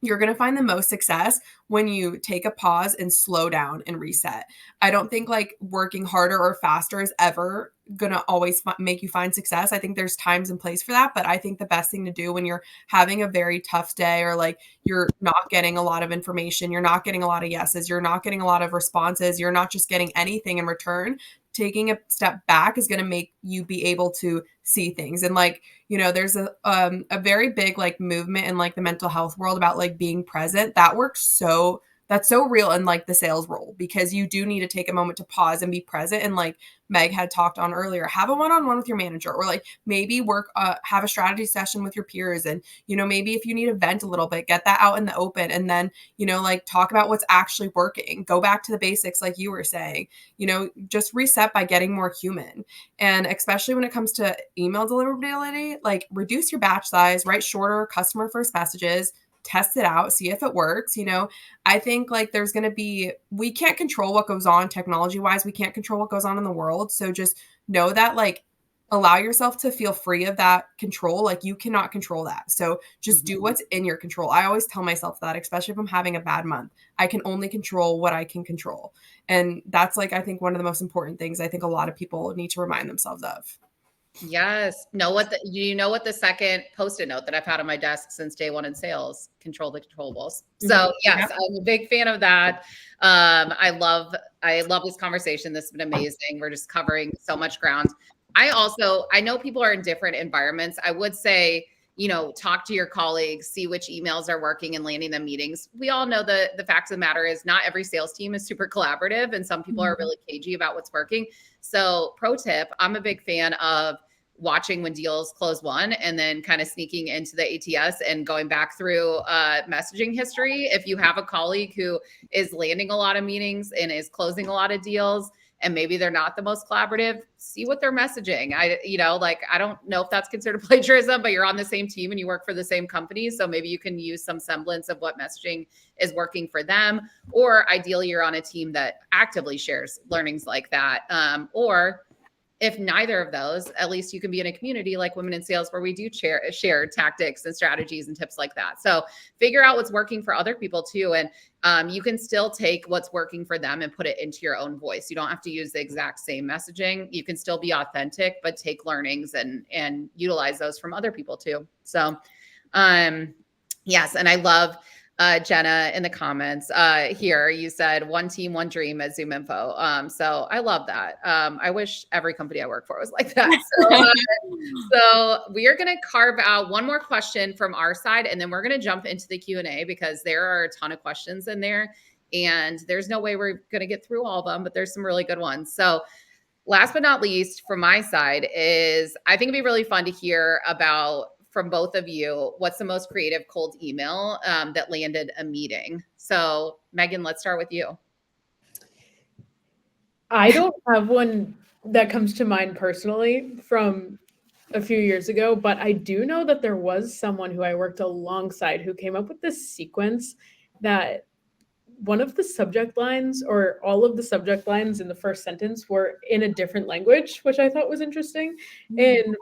Speaker 3: you're going to find the most success when you take a pause and slow down and reset. I don't think like working harder or faster is ever going to always make you find success. I think there's times and place for that. But I think the best thing to do when you're having a very tough day, or like you're not getting a lot of information, you're not getting a lot of yeses, you're not getting a lot of responses, you're not just getting anything in return, taking a step back is going to make you be able to see things. And like, there's a very big like movement in like the mental health world about like being present. That that's so real in like the sales role, because you do need to take a moment to pause and be present. And like Meg had talked on earlier, have a one-on-one with your manager, or like maybe have a strategy session with your peers. And, maybe if you need to vent a little bit, get that out in the open, and then, like talk about what's actually working. Go back to the basics, like you were saying, just reset by getting more human. And especially when it comes to email deliverability, like reduce your batch size, write shorter customer first messages, test it out, see if it works. I think like we can't control what goes on technology wise. We can't control what goes on in the world. So just know that, like, allow yourself to feel free of that control. Like, you cannot control that. So just do what's in your control. I always tell myself that, especially if I'm having a bad month, I can only control what I can control. And that's like, I think one of the most important things I think a lot of people need to remind themselves of.
Speaker 1: Yes. You know what the second Post-it note that I've had on my desk since day one in sales: control the controllables. So yes, I'm a big fan of that. I love this conversation. This has been amazing. We're just covering so much ground. I know people are in different environments. I would say, talk to your colleagues, see which emails are working, and landing them meetings. We all know the fact of the matter is not every sales team is super collaborative, and some people are really cagey about what's working. So pro tip, I'm a big fan of watching when deals close one, and then kind of sneaking into the ATS and going back through messaging history. If you have a colleague who is landing a lot of meetings and is closing a lot of deals, and maybe they're not the most collaborative, see what they're messaging. I don't know if that's considered plagiarism, but you're on the same team and you work for the same company. So maybe you can use some semblance of what messaging is working for them. Or ideally, you're on a team that actively shares learnings like that. Or if neither of those, at least you can be in a community like Women in Sales, where we do share tactics and strategies and tips like that. So figure out what's working for other people too. And you can still take what's working for them and put it into your own voice. You don't have to use the exact same messaging. You can still be authentic, but take learnings and utilize those from other people too. So yes, and I love Jenna in the comments here. You said one team, one dream at ZoomInfo. So I love that. I wish every company I work for was like that. So we are going to carve out one more question from our side, and then we're going to jump into the Q&A, because there are a ton of questions in there, and there's no way we're going to get through all of them, but there's some really good ones. So last but not least, from my side, is I think it'd be really fun to hear about, from both of you, what's the most creative cold email that landed a meeting? So Megan, let's start with you.
Speaker 2: I don't have one that comes to mind personally from a few years ago, but I do know that there was someone who I worked alongside who came up with this sequence that one of the subject lines, or all of the subject lines in the first sentence, were in a different language, which I thought was interesting. And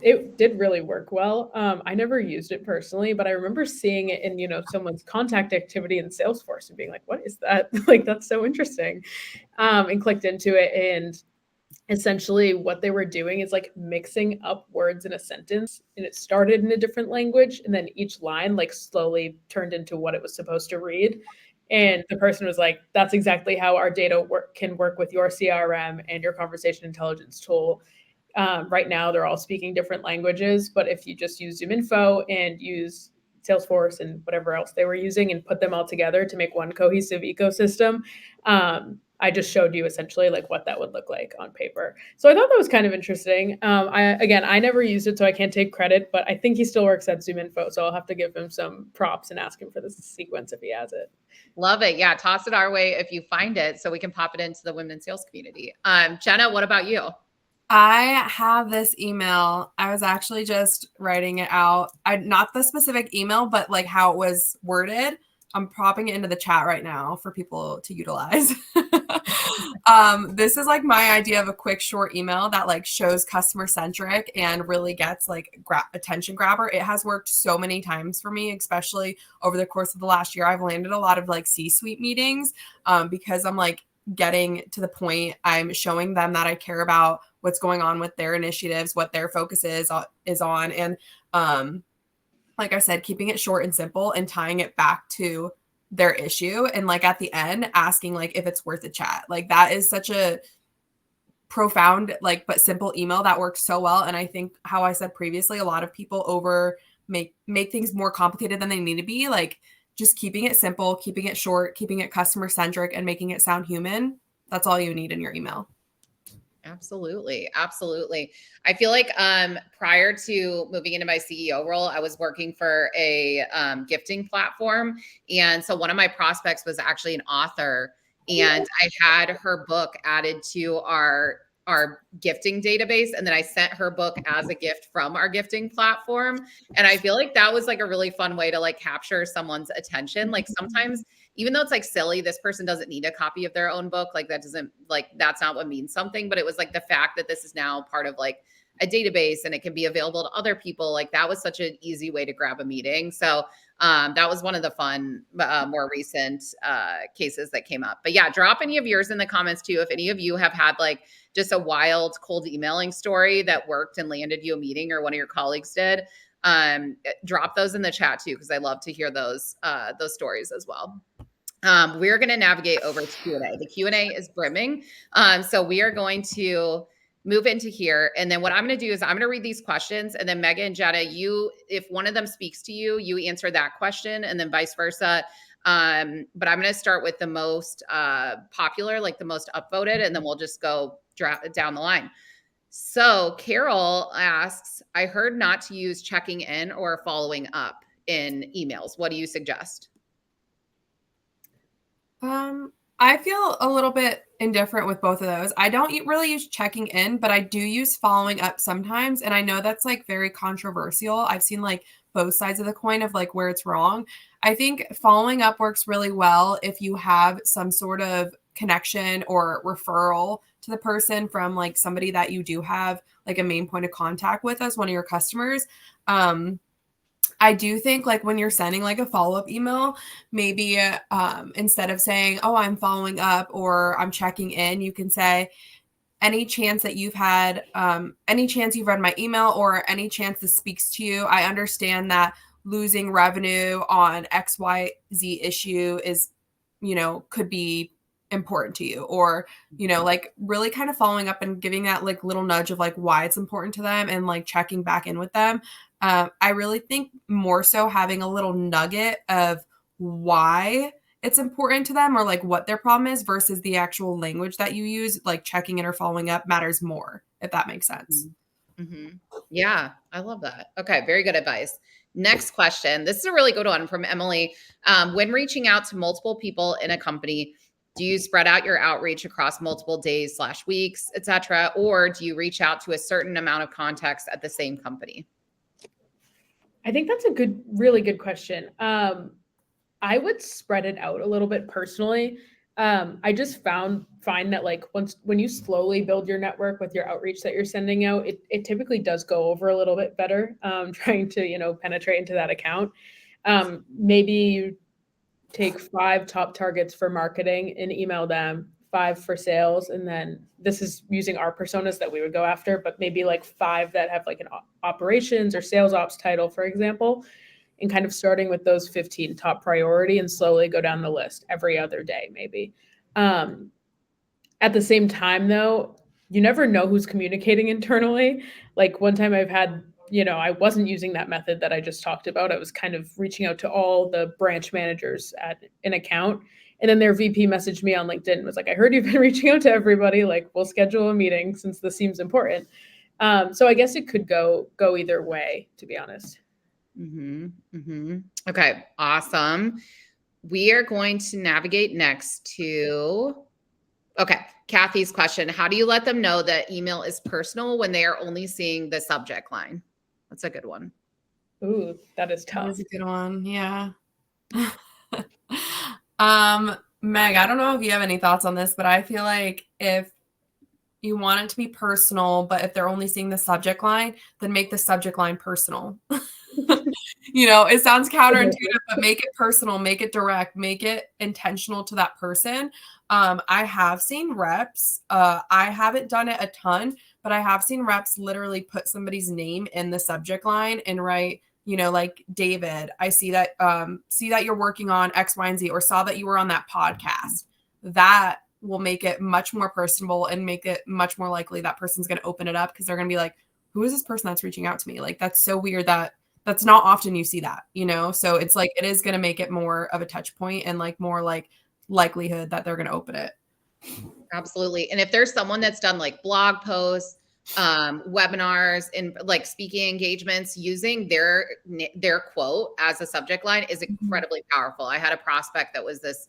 Speaker 2: it did really work well. I never used it personally, but I remember seeing it in, someone's contact activity in Salesforce and being like, what is that? Like, that's so interesting. And clicked into it. And essentially what they were doing is like mixing up words in a sentence, and it started in a different language. And then each line like slowly turned into what it was supposed to read. And the person was like, that's exactly how our data can work with your CRM and your conversation intelligence tool. Right now, they're all speaking different languages, but if you just use ZoomInfo and use Salesforce and whatever else they were using and put them all together to make one cohesive ecosystem, I just showed you essentially like what that would look like on paper. So I thought that was kind of interesting. I never used it, so I can't take credit, but I think he still works at ZoomInfo, so I'll have to give him some props and ask him for this sequence if he has it.
Speaker 1: Love it. Yeah, toss it our way if you find it, so we can pop it into the women in sales community. Jenna, what about you?
Speaker 3: I have this email. I was actually just writing it out. Not the specific email, but like how it was worded. I'm popping it into the chat right now for people to utilize. This is like my idea of a quick short email that like shows customer centric and really gets like attention grabber. It has worked so many times for me, especially over the course of the last year. I've landed a lot of like C-suite meetings because I'm like getting to the point. I'm showing them that I care about what's going on with their initiatives, what their focus is on. And like I said, keeping it short and simple and tying it back to their issue. And like at the end, asking like if it's worth a chat. Like that is such a profound, like, but simple email that works so well. And I think how I said previously, a lot of people make things more complicated than they need to be. Like just keeping it simple, keeping it short, keeping it customer centric, and making it sound human. That's all you need in your email.
Speaker 1: Absolutely. Absolutely. I feel like prior to moving into my CEO role, I was working for a gifting platform. And so one of my prospects was actually an author, and I had her book added to our gifting database, and then I sent her book as a gift from our gifting platform. And I feel like that was like a really fun way to like capture someone's attention. Like sometimes, even though it's like silly, this person doesn't need a copy of their own book. Like that doesn't, like, that's not what means something, but it was like the fact that this is now part of like a database and it can be available to other people. Like that was such an easy way to grab a meeting. So that was one of the fun, more recent cases that came up. But yeah, drop any of yours in the comments too. If any of you have had like just a wild cold emailing story that worked and landed you a meeting, or one of your colleagues did, drop those in the chat too, because I love to hear those stories as well. We're going to navigate over to Q&A. The Q&A is brimming. So we are going to move into here. And then what I'm going to do is I'm going to read these questions, and then Megan and Jenna, if one of them speaks to you, you answer that question, and then vice versa. But I'm going to start with the most popular, like the most upvoted, and then we'll just go down the line. So Carol asks, I heard not to use checking in or following up in emails. What do you suggest?
Speaker 3: I feel a little bit indifferent with both of those. I don't really use checking in, but I do use following up sometimes. And I know that's like very controversial. I've seen like both sides of the coin of like where it's wrong. I think following up works really well if you have some sort of connection or referral to the person from like somebody that you do have like a main point of contact with as one of your customers. I do think like when you're sending like a follow-up email, maybe instead of saying, oh, I'm following up or I'm checking in, you can say, any chance that you've had, any chance you've read my email, or any chance this speaks to you. I understand that losing revenue on XYZ issue is, could be important to you, or, like really kind of following up and giving that like little nudge of like why it's important to them and like checking back in with them. I really think more so having a little nugget of why it's important to them or like what their problem is versus the actual language that you use, like checking in or following up matters more, if that makes sense.
Speaker 1: Mm-hmm. Yeah, I love that. Okay, very good advice. Next question. This is a really good one from Emily. When reaching out to multiple people in a company, do you spread out your outreach across multiple days / weeks, etc., or do you reach out to a certain amount of contacts at the same company?
Speaker 2: I think that's a really good question. I would spread it out a little bit personally. I just find that like when you slowly build your network with your outreach that you're sending out, it typically does go over a little bit better, trying to, penetrate into that account. Maybe you take 5 top targets for marketing and email them, 5 for sales. And then this is using our personas that we would go after, but maybe like 5 that have like an operations or sales ops title, for example, and kind of starting with those 15 top priority and slowly go down the list every other day, maybe. At the same time, though, you never know who's communicating internally. Like one time I've had, I wasn't using that method that I just talked about. I was kind of reaching out to all the branch managers at an account. And then their VP messaged me on LinkedIn and was like, I heard you've been reaching out to everybody. Like, we'll schedule a meeting since this seems important. So I guess it could go either way, to be honest.
Speaker 1: Mm-hmm. Mm-hmm. Okay, awesome. We are going to navigate next to, Kathy's question. How do you let them know that email is personal when they are only seeing the subject line? That's a good one.
Speaker 2: Ooh, that is tough.
Speaker 3: That is a good one. Yeah. Meg, I don't know if you have any thoughts on this, but I feel like if you want it to be personal, but if they're only seeing the subject line, then make the subject line personal. It sounds counterintuitive, but make it personal, make it direct, make it intentional to that person. I have seen reps. I haven't done it a ton, but I have seen reps literally put somebody's name in the subject line and write, like David, I see that you're working on X, Y, and Z, or saw that you were on that podcast. That will make it much more personable and make it much more likely that person's going to open it up because they're going to be like, who is this person that's reaching out to me? Like, that's so weird that that's not often you see that, you know? So it's like, it is going to make it more of a touch point and like more like likelihood that they're going to open it.
Speaker 1: Absolutely. And if there's someone that's done like blog posts, webinars and like speaking engagements, using their quote as a subject line is incredibly powerful. I had a prospect that was this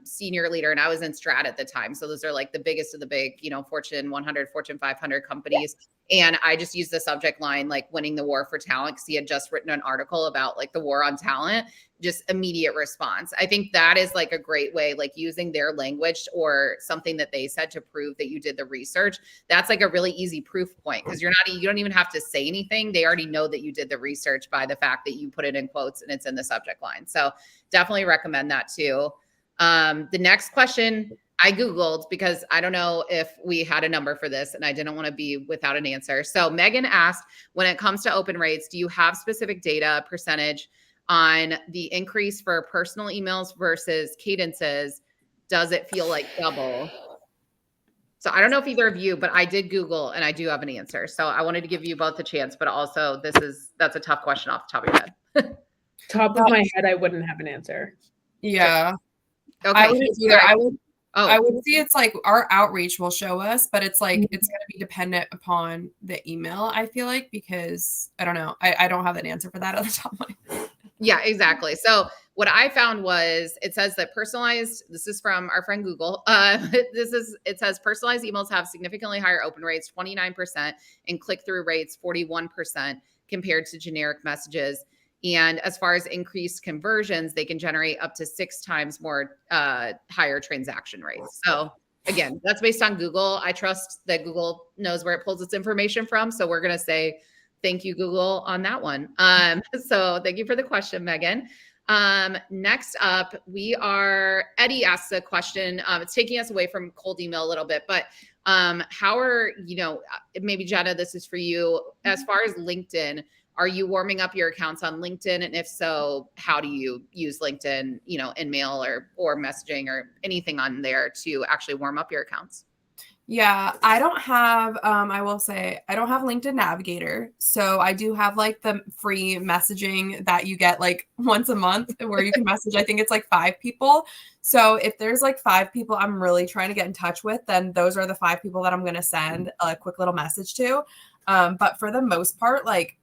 Speaker 1: senior leader, and I was in Strat at the time. So those are like the biggest of the big, Fortune 100, Fortune 500 companies. And I just used the subject line, like winning the war for talent, because he had just written an article about like the war on talent, just immediate response. I think that is like a great way, like using their language or something that they said to prove that you did the research. That's like a really easy proof point, because you don't even have to say anything. They already know that you did the research by the fact that you put it in quotes and it's in the subject line. So definitely recommend that too. The next question I Googled, because I don't know if we had a number for this and I didn't want to be without an answer. So Megan asked, when it comes to open rates, do you have specific data percentage on the increase for personal emails versus cadences? Does it feel like double? So I don't know if either of you, but I did Google and I do have an answer. So I wanted to give you both a chance, but also that's a tough question off the top of your head.
Speaker 2: Top of my head, I wouldn't have an answer.
Speaker 3: Yeah.
Speaker 1: Okay.
Speaker 3: I wouldn't either. I would see it's like our outreach will show us, but it's like it's going to be dependent upon the email, I feel like, because I don't know. I don't have an answer for that at the top of my head.
Speaker 1: Yeah, exactly. So what I found was it says that personalized, this is from our friend Google. It says personalized emails have significantly higher open rates, 29%, and click-through rates, 41% compared to generic messages. And as far as increased conversions, they can generate up to 6 times more higher transaction rates. So again, that's based on Google. I trust that Google knows where it pulls its information from. So we're going to say, thank you, Google, on that one. So thank you for the question, Megan. Next up, Eddie asks a question. It's taking us away from cold email a little bit, but how are, maybe Jenna, this is for you. As far as LinkedIn, are you warming up your accounts on LinkedIn? And if so, how do you use LinkedIn, in mail or messaging or anything on there to actually warm up your accounts?
Speaker 3: Yeah, I don't have, I will say, I don't have LinkedIn Navigator. So I do have like the free messaging that you get like once a month where you can message, I think it's like 5 people. So if there's like 5 people I'm really trying to get in touch with, then those are the 5 people that I'm going to send a quick little message to. But for the most part, like,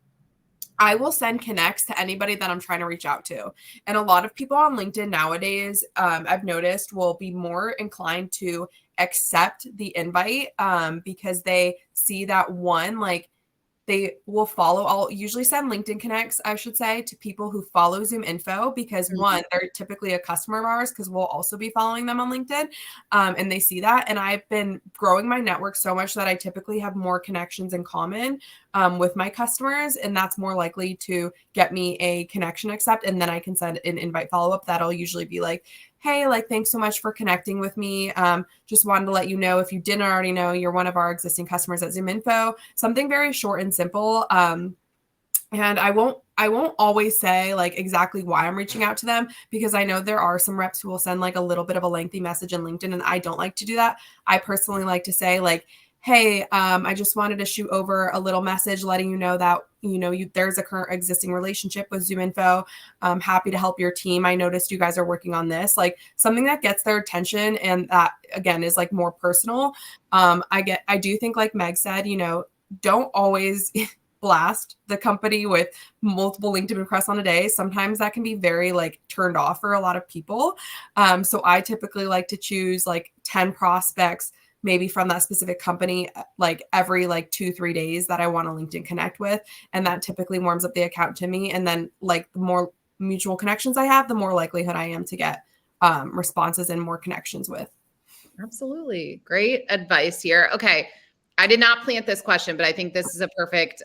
Speaker 3: I will send connects to anybody that I'm trying to reach out to. And a lot of people on LinkedIn nowadays, I've noticed, will be more inclined to accept the invite because they see that one, like, they will follow. I'll usually send LinkedIn connects, I should say, to people who follow Zoom Info because one, they're typically a customer of ours because we'll also be following them on LinkedIn. And they see that. And I've been growing my network so much that I typically have more connections in common with my customers. And that's more likely to get me a connection accept. And then I can send an invite follow-up that'll usually be like, hey, like, thanks so much for connecting with me. Just wanted to let you know, if you didn't already know, you're one of our existing customers at Zoom Info. Something very short and simple. And I won't always say like exactly why I'm reaching out to them, because I know there are some reps who will send like a little bit of a lengthy message in LinkedIn, and I don't like to do that. I personally like to say like, hey, I just wanted to shoot over a little message letting you know that, there's a current existing relationship with Zoom Info. I'm happy to help your team. I noticed you guys are working on this, like something that gets their attention. And that again is like more personal. I do think, like Meg said, don't always blast the company with multiple LinkedIn requests on a day. Sometimes that can be very like turned off for a lot of people. So I typically like to choose like 10 prospects maybe from that specific company, like every like 2-3 days that I want to LinkedIn connect with. And that typically warms up the account to me. And then like the more mutual connections I have, the more likelihood I am to get responses and more connections with.
Speaker 1: Absolutely. Great advice here. Okay. I did not plant this question, but I think this is a perfect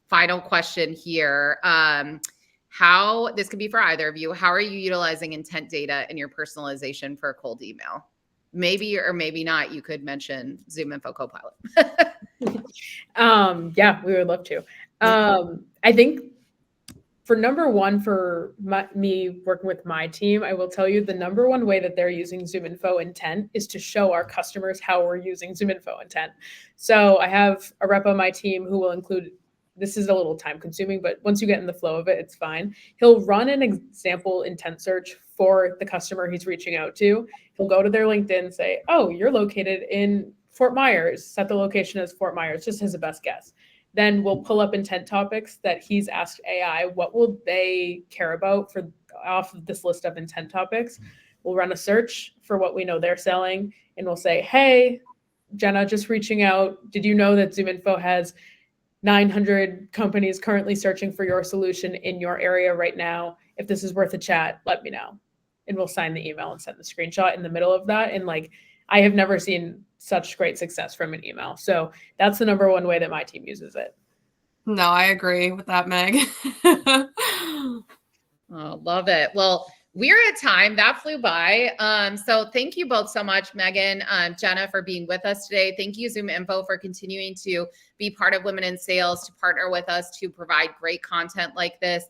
Speaker 1: final question here. This could be for either of you. How are you utilizing intent data in your personalization for a cold email? Maybe or maybe not, you could mention Zoom Info Copilot.
Speaker 2: Yeah, we would love to. I think for number one, for me working with my team, I will tell you the number one way that they're using Zoom Info Intent is to show our customers how we're using Zoom Info Intent. So I have a rep on my team who will include this is a little time consuming, but once you get in the flow of it, it's fine. He'll run an example intent search for the customer he's reaching out to. He'll go to their LinkedIn and say, oh, you're located in Fort Myers, set the location as Fort Myers, just as a best guess. Then we'll pull up intent topics that he's asked AI, what will they care about for off of this list of intent topics? We'll run a search for what we know they're selling, and we'll say, hey, Jenna, just reaching out. Did you know that ZoomInfo has 900 companies currently searching for your solution in your area right now? If this is worth a chat, let me know. And we'll sign the email and send the screenshot in the middle of that. And like, I have never seen such great success from an email. So that's the number one way that my team uses it.
Speaker 3: No, I agree with that, Meg.
Speaker 1: Oh, love it. Well, we're at time. That flew by. So thank you both so much, Megan, Jenna, for being with us today. Thank you, ZoomInfo, for continuing to be part of Women in Sales, to partner with us to provide great content like this.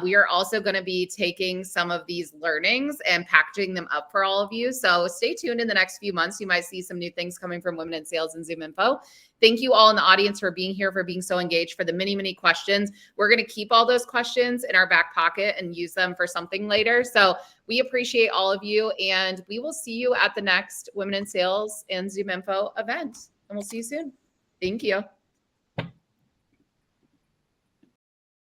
Speaker 1: We are also going to be taking some of these learnings and packaging them up for all of you. So stay tuned in the next few months. You might see some new things coming from Women in Sales and ZoomInfo. Thank you all in the audience for being here, for being so engaged, for the many, many questions. We're going to keep all those questions in our back pocket and use them for something later. So we appreciate all of you, and we will see you at the next Women in Sales and ZoomInfo event. And we'll see you soon. Thank you.